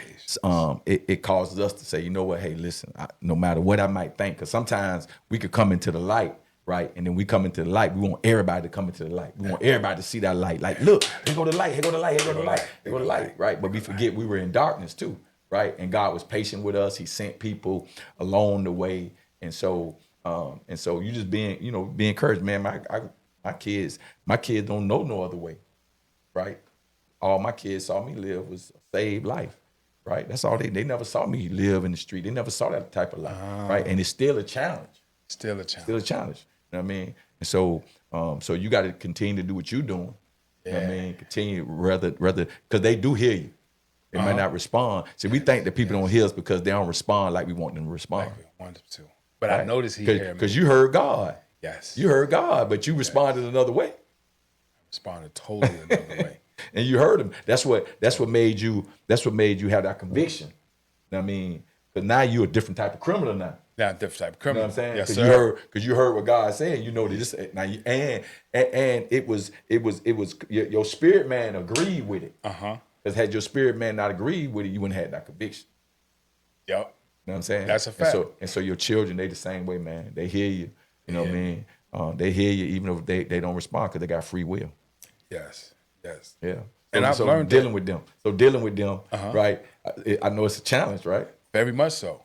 Speaker 3: It causes us to say, you know what? Hey, listen, no matter what I might think, because sometimes we could come into the light, right? And then we come into the light. We want everybody to come into the light. We want everybody to see that light. Like, look, here go the light. Here go the light. Here go the light. Here go the light, right? But we forget we were in darkness too, right? And God was patient with us. He sent people along the way, and so you just be encouraged, man. My kids don't know no other way, right? All my kids saw me live was a saved life, right? That's all they never saw me live in the street. They never saw that type of life, right? And it's still a challenge.
Speaker 4: Still a challenge.
Speaker 3: Still a challenge. You know what I mean? And so you got to continue to do what you're doing. You know what I mean? Continue rather because they do hear you. They might not respond. See, we think that people don't hear us because they don't respond like we want them to respond.
Speaker 4: Like we want them to. But I noticed he heard me.
Speaker 3: Because you heard God.
Speaker 4: Yes.
Speaker 3: You heard God, but you responded another way.
Speaker 4: Responded totally another way.
Speaker 3: And you heard him. That's what made you have that conviction. You know what I mean? Because now you're a different type of criminal now.
Speaker 4: Now, different type of
Speaker 3: You
Speaker 4: criminal.
Speaker 3: know what I'm saying?
Speaker 4: Yes,
Speaker 3: Because
Speaker 4: sir.
Speaker 3: you heard what God said. You know that this now. And it was your spirit man agreed with it. Because had your spirit man not agreed with it, you wouldn't have had that conviction.
Speaker 4: Yep.
Speaker 3: You know what I'm saying?
Speaker 4: That's a fact.
Speaker 3: And so your children, they the same way, man. They hear you. You know what I mean? They hear you even if they don't respond because they got free will.
Speaker 4: Yes. Yes.
Speaker 3: Yeah.
Speaker 4: And I've learned
Speaker 3: dealing with them. So dealing with them, right? I know it's a challenge, right?
Speaker 4: Very much so.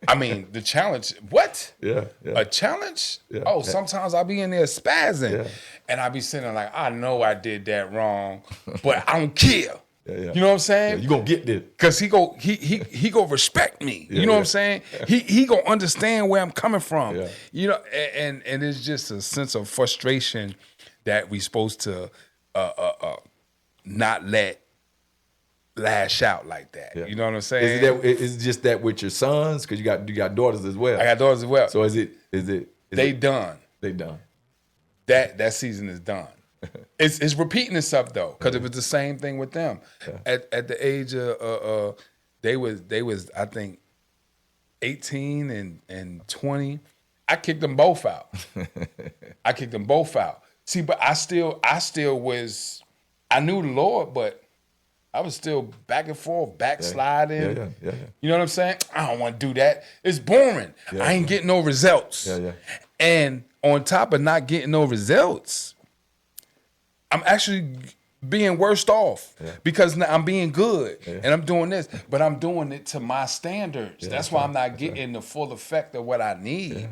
Speaker 4: I mean, the challenge, what?
Speaker 3: Yeah.
Speaker 4: A challenge?
Speaker 3: Yeah.
Speaker 4: Oh, sometimes I'll be in there spazzing.
Speaker 3: Yeah.
Speaker 4: And I'll be sitting like, I know I did that wrong, but I don't care.
Speaker 3: Yeah.
Speaker 4: You know what I'm saying?
Speaker 3: You gonna get this.
Speaker 4: Cause he go respect me. You know what I'm saying? He gonna understand where I'm coming from.
Speaker 3: Yeah.
Speaker 4: You know, and it's just a sense of frustration that we supposed to not let lash out like that.
Speaker 3: Yeah.
Speaker 4: You know what I'm saying?
Speaker 3: Is it just that with your sons? Because you got daughters as well.
Speaker 4: I got daughters as well.
Speaker 3: So is it
Speaker 4: They done.
Speaker 3: They done.
Speaker 4: That season is done. It's repeating itself though, because it was the same thing with them.
Speaker 3: Yeah.
Speaker 4: At the age of they was I think 18 and 20. I kicked them both out. See, but I still was. I knew the Lord, but I was still back and forth, backsliding.
Speaker 3: Yeah.
Speaker 4: You know what I'm saying? I don't want to do that. It's boring.
Speaker 3: Yeah.
Speaker 4: I ain't getting no results.
Speaker 3: Yeah.
Speaker 4: And on top of not getting no results, I'm actually being worse off because now I'm being good and I'm doing this, but I'm doing it to my standards.
Speaker 3: Yeah,
Speaker 4: that's why I'm not getting the full effect of what I need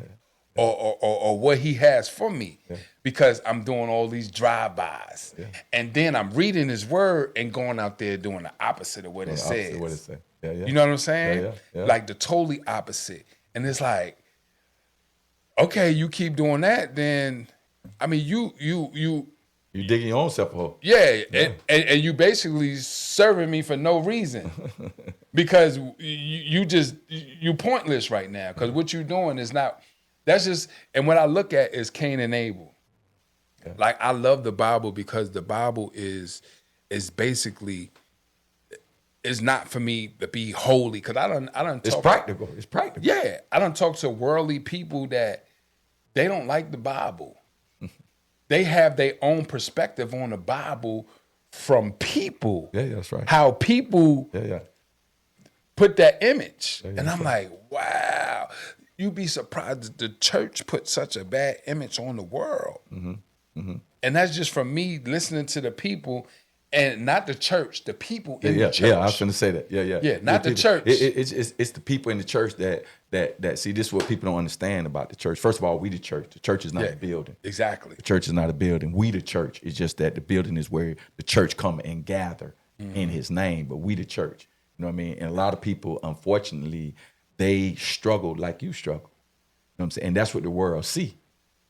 Speaker 4: or what he has for me because I'm doing all these drive-bys. Yeah. And then I'm reading his word and going out there doing the opposite of what it says.
Speaker 3: What it say. Yeah.
Speaker 4: You know what I'm saying?
Speaker 3: Yeah.
Speaker 4: Like the totally opposite. And it's like, okay, you keep doing that, then I mean you
Speaker 3: digging your own self a hole.
Speaker 4: Yeah. And you basically serving me for no reason because you pointless right now because what you're doing is not. That's just, and what I look at is Cain and Abel. Yeah. Like I love the Bible because the Bible is basically is not for me to be holy because I don't.
Speaker 3: It's practical. It's practical.
Speaker 4: Yeah, I don't talk to worldly people that they don't like the Bible. They have their own perspective on the Bible from people.
Speaker 3: Yeah, that's right.
Speaker 4: How people put that image.
Speaker 3: Yeah,
Speaker 4: and I'm like, wow. you'd be surprised that the church put such a bad image on the world. And that's just from me listening to the people, and not the church, the people in the church.
Speaker 3: Yeah, I was going to say that. Yeah,
Speaker 4: not the church.
Speaker 3: It's the people in the church that see, this is what people don't understand about the church. First of all, we the church. The church is not a building.
Speaker 4: Exactly.
Speaker 3: The church is not a building. We the church. It's just that the building is where the church come and gather in his name, but we the church. You know what I mean? And a lot of people, unfortunately, they struggle like you struggle. You know what I'm saying? And that's what the world see.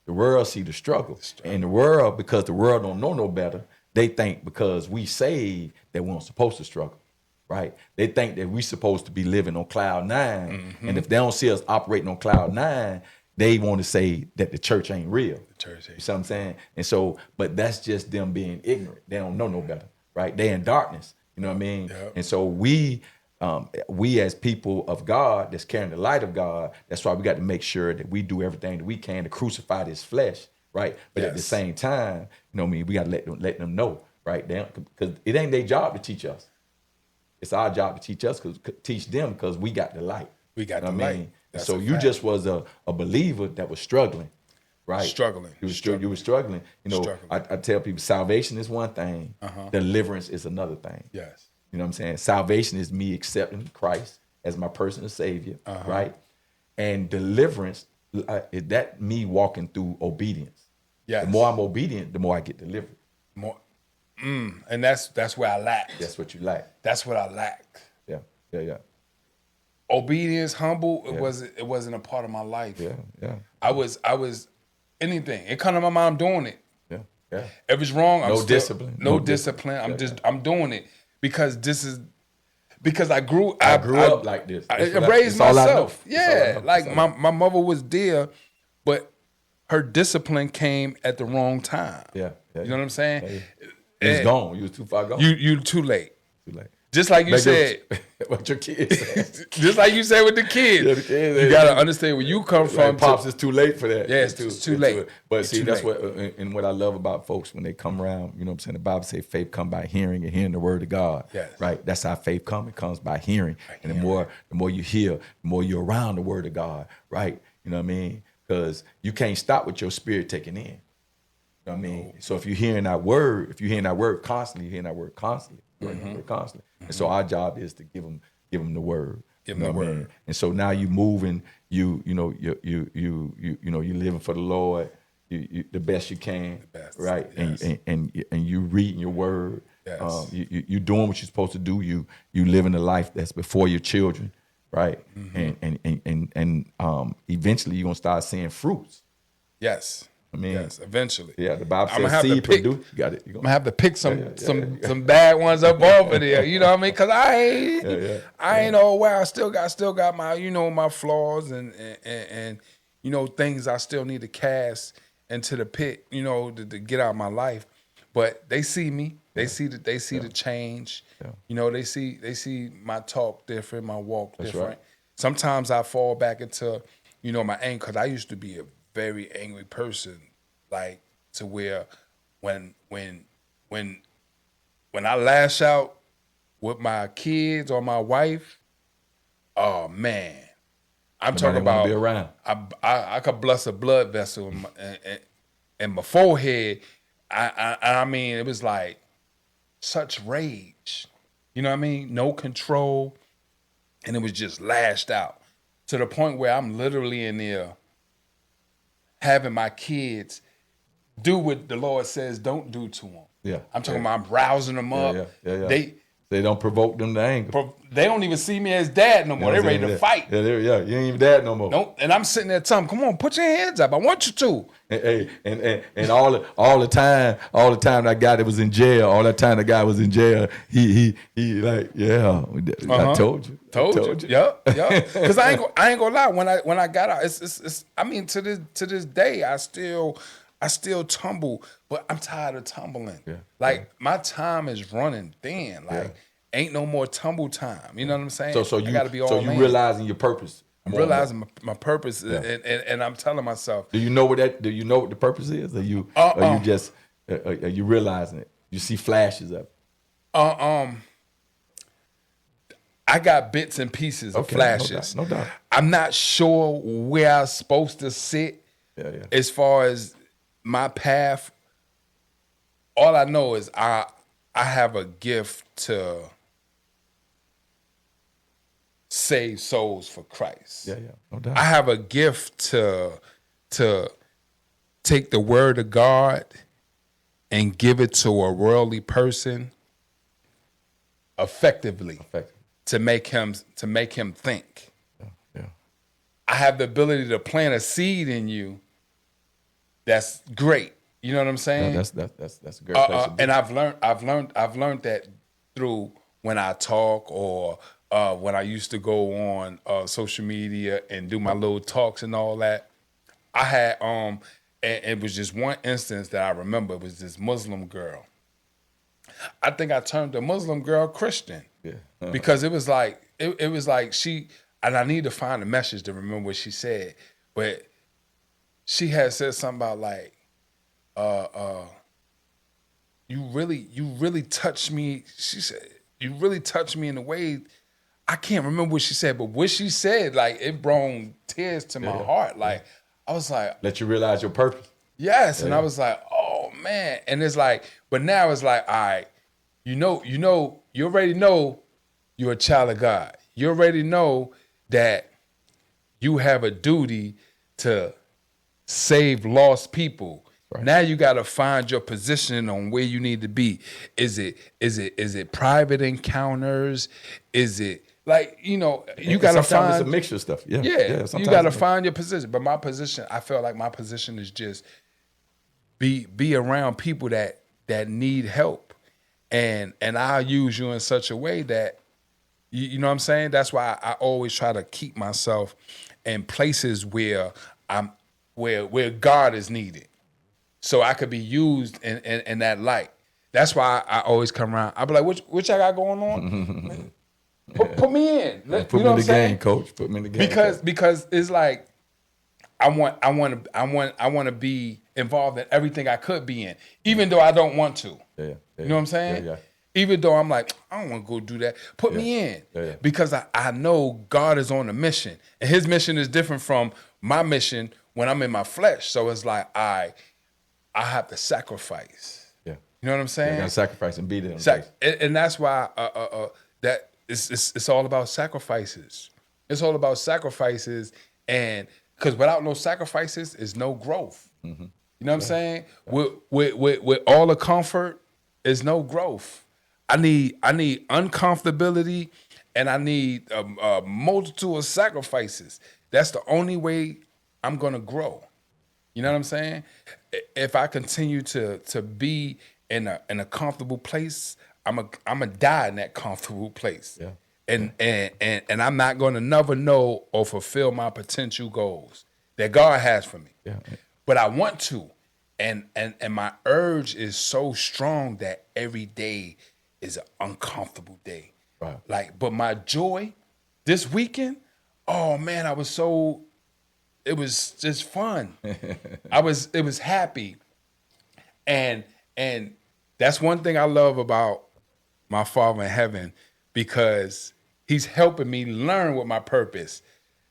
Speaker 3: The world see the struggle. And the world, because the world don't know no better, they think because we saved that we weren't supposed to struggle, right? They think that we supposed to be living on cloud 9. And if they don't see us operating on cloud 9, they want to say that the church ain't real. The church ain't. You see what I'm saying? And so, but that's just them being ignorant. They don't know no better, right? They in darkness, you know what I mean? Yep. And so we as people of God that's carrying the light of God, that's why we got to make sure that we do everything that we can to crucify this flesh, right? But at the same time, you know what I mean, we got to let them know, right? Because it ain't their job to teach us. It's our job to teach them because we got the light. We got the light. So you just was a believer that was struggling, right? Struggling. You were struggling. You know, I tell people salvation is one thing, deliverance is another thing. Yes. You know what I'm saying? Salvation is me accepting Christ as my personal savior, right? And deliverance, is that me walking through obedience. Yes. The more I'm obedient, the more I get delivered.
Speaker 4: More, and that's where I lack.
Speaker 3: That's what you lack.
Speaker 4: That's what I lack.
Speaker 3: Yeah.
Speaker 4: Obedience, humble, it wasn't a part of my life.
Speaker 3: Yeah.
Speaker 4: I was anything. It come to my mind, I'm doing it.
Speaker 3: Yeah.
Speaker 4: If it's wrong, I'm
Speaker 3: discipline.
Speaker 4: No discipline. I'm doing it. Because I grew
Speaker 3: up like this.
Speaker 4: I raised myself. Like my mother was there, but her discipline came at the wrong time. Yeah. You know what I'm saying?
Speaker 3: Yeah. It's gone. You was too far gone.
Speaker 4: You too late. Just like you said.
Speaker 3: What your kids said.
Speaker 4: Just like you said with the kids. The kids, you got to understand where you come from.
Speaker 3: Pops, it's too late for that.
Speaker 4: Yeah, it's too late.
Speaker 3: But see, that's what I love about folks when they come around, you know what I'm saying? The Bible says faith come by hearing and hearing the word of God. Yes. Right? That's how faith comes. It comes by hearing. And the more you hear, the more you're around the word of God. Right? You know what I mean? Because you can't stop what your spirit taking in. You know what I mean? So if you're hearing that word constantly, constantly. And so our job is to give them the word. Give them the word. Man? And so now you moving, you living for the Lord, you the best you can, right? Yes. And you reading your word. Yes. You doing what you're supposed to do. You living the life that's before your children, right? And eventually you're gonna start seeing fruits.
Speaker 4: Yes.
Speaker 3: I mean,
Speaker 4: yes, eventually.
Speaker 3: Yeah, the Bible says seed produce. You got it.
Speaker 4: I'm gonna have to pick some bad ones up off of there. You know what I mean? Because I ain't all well. I still got my my flaws and things I still need to cast into the pit. To get out of my life. But they see me. They see the change. Yeah. They see my talk different, my walk different. Right. Sometimes I fall back into my anger because I used to be a very angry person, like to where when I lash out with my kids or my wife, oh man, I'm talking about
Speaker 3: be around.
Speaker 4: I could bust a blood vessel in my forehead. I mean, it was like such rage, you know what I mean? No control, and it was just lashed out to the point where I'm literally in there having my kids do what the Lord says don't do to them. Yeah, I'm talking about I'm rousing them up. Yeah.
Speaker 3: They don't provoke them to anger.
Speaker 4: They don't even see me as dad no more. They're ready to fight.
Speaker 3: Yeah, you ain't even dad no more.
Speaker 4: Nope. And I'm sitting there telling them, come on, put your hands up. I want you to.
Speaker 3: And all the time that guy that was in jail, he like, I told you.
Speaker 4: Told you. Yeah. Because I ain't gonna lie. When I got out, it's I mean to this day I still tumble, but I'm tired of tumbling. Yeah. My time is running thin. Ain't no more tumble time. You know what I'm saying?
Speaker 3: So you
Speaker 4: gotta be all in.
Speaker 3: Realizing your purpose.
Speaker 4: I'm realizing my purpose, and I'm telling myself.
Speaker 3: Do you know what the purpose is? Or you just are you realizing it? You see flashes of it.
Speaker 4: I got bits and pieces of flashes.
Speaker 3: No doubt.
Speaker 4: I'm not sure where I'm supposed to sit as far as my path. All I know is I have a gift to save souls for Christ.
Speaker 3: Yeah, no doubt.
Speaker 4: I have a gift to take the word of God and give it to a worldly person effectively. To make him think.
Speaker 3: Yeah.
Speaker 4: I have the ability to plant a seed in you. That's great. You know what I'm saying?
Speaker 3: Yeah, that's a great place to be.
Speaker 4: And I've learned that through when I talk or when I used to go on social media and do my little talks and all that. I had and it was just one instance that I remember. It was this Muslim girl. I think I turned the Muslim girl Christian. Yeah. Because it was like she, and I need to find the message to remember what she said, but she had said something about like, you really touched me. She said, you really touched me in a way. I can't remember what she said, but what she said, like, it brought tears to my heart. Like, I was like,
Speaker 3: let you realize your purpose.
Speaker 4: Yes, and I was like, oh man, and it's like, but now it's like, all right, you already know you're a child of God. You already know that you have a duty to save lost people. Right. Now you got to find your position on where you need to be. Is it private encounters? Is it like, you got to find.
Speaker 3: It's a mixture of stuff. Yeah.
Speaker 4: You got to find your position. But my position, I feel like my position is just be around people that need help, and I'll use you in such a way that you know what I'm saying. That's why I always try to keep myself in places where where God is needed, so I could be used in that light. That's why I always come around. I be like, what y'all got going on? Put me in.
Speaker 3: Put me in the game, coach. Put me in the game.
Speaker 4: Because it's like I want to be involved in everything I could be in, even though I don't want to.
Speaker 3: Yeah.
Speaker 4: You know what I'm saying?
Speaker 3: Yeah.
Speaker 4: Even though I'm like, I don't want to go do that. Put me in. Because I know God is on a mission. And his mission is different from my mission when I'm in my flesh. So it's like I have to sacrifice. Yeah. You know what I'm saying?
Speaker 3: You got to sacrifice and be there.
Speaker 4: And that's why that it's all about sacrifices. It's all about sacrifices, and because without no sacrifices is no growth. Mm-hmm. You know what I'm saying? With all the comfort is no growth. I need uncomfortability, and I need a multitude of sacrifices. That's the only way I'm gonna grow. You know what I'm saying? If I continue to be in a comfortable place, I'm a die in that comfortable place. Yeah. And I'm not gonna never know or fulfill my potential goals that God has for me. Yeah. But I want to. And my urge is so strong that every day is an uncomfortable day. Right. Like, but my joy this weekend, oh man, it was just fun. It was happy. And that's one thing I love about my Father in heaven, because he's helping me learn what my purpose.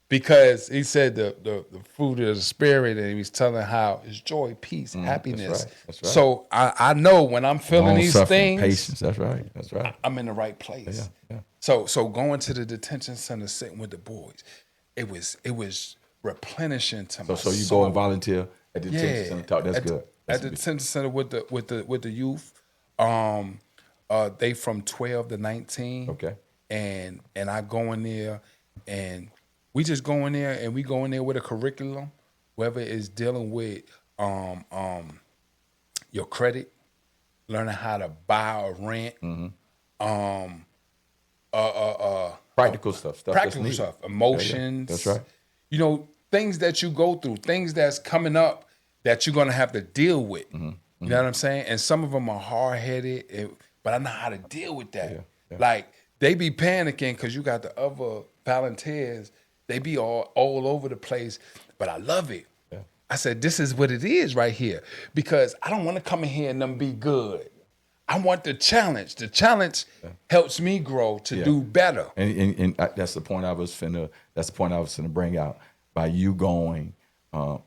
Speaker 4: Because he said the fruit of the spirit, and he was telling how it's joy, peace, happiness. That's right. So I know when I'm feeling these things,
Speaker 3: patience. That's right.
Speaker 4: I'm in the right place.
Speaker 3: Yeah.
Speaker 4: So going to the detention center, sitting with the boys, it was replenishing to my soul.
Speaker 3: So you go and volunteer at the detention center. Talk. That's good.
Speaker 4: At the detention center with the youth, they from 12 to 19. Okay. And I go in there, and we just go in there, and we go in there with a curriculum, whether it's dealing with your credit, learning how to buy or rent,
Speaker 3: practical stuff,
Speaker 4: emotions.
Speaker 3: That's right.
Speaker 4: You know, things that you go through, things that's coming up that you're gonna have to deal with. You know what I'm saying? And some of them are hard-headed, but I know how to deal with that. Yeah. Like, they be panicking because you got the other volunteers. They be all over the place, but I love it. Yeah. I said, this is what it is right here, because I don't want to come in here and them be good. I want the challenge. The challenge helps me grow to do better.
Speaker 3: And that's the point I was finna. That's the point I was finna bring out. By you going,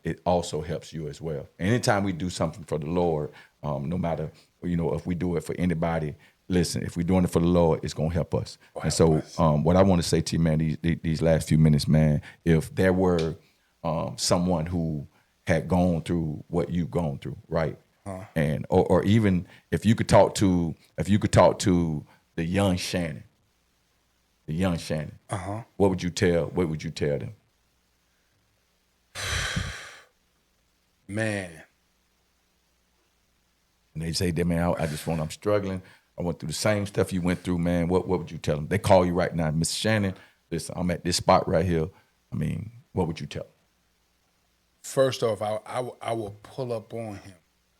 Speaker 3: it also helps you as well. Anytime we do something for the Lord, no matter if we do it for anybody, listen. If we're doing it for the Lord, it's gonna help us. And so, what I want to say to you, man, these last few minutes, man, if there were someone who had gone through what you've gone through, right? And or even if you could talk to the young Shannon, what would you tell them?
Speaker 4: Man.
Speaker 3: And they say that, man, I'm struggling. I went through the same stuff you went through, man. What would you tell them? They call you right now, Mr. Shannon. Listen, I'm at this spot right here. I mean, what would you tell them?
Speaker 4: First off, I will pull up on him.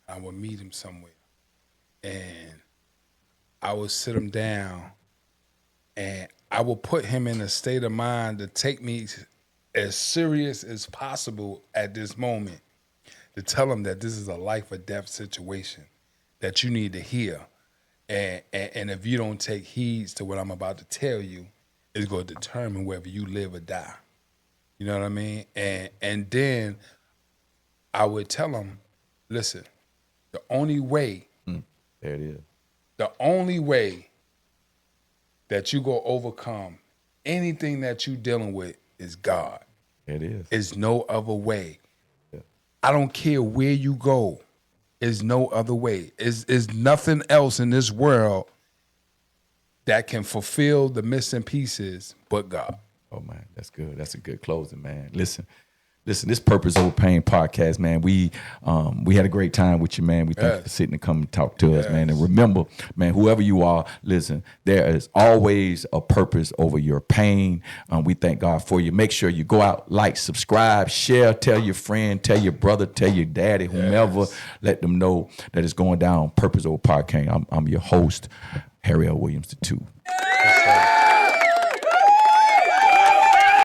Speaker 4: I will meet him somewhere, and I will sit him down, and I will put him in a state of mind to take me as serious as possible at this moment, to tell him that this is a life or death situation that you need to hear, and if you don't take heed to what I'm about to tell you, it's going to determine whether you live or die. You know what I mean? And then I would tell him, listen. The only way,
Speaker 3: there it is.
Speaker 4: The only way that you go overcome anything that you dealing with is God.
Speaker 3: It is.
Speaker 4: It's no other way. Yeah. I don't care where you go. It's no other way. It's nothing else in this world that can fulfill the missing pieces but God.
Speaker 3: Oh man, that's good. That's a good closing, man. Listen, this Purpose Over Pain podcast, man, we had a great time with you, man. We thank you for sitting and coming to talk to us, man. And remember, man, whoever you are, listen, there is always a purpose over your pain. We thank God for you. Make sure you go out, like, subscribe, share, tell your friend, tell your brother, tell your daddy, whomever. Let them know that it's going down. Purpose Over Pain. I'm your host, Harry L. Williams II.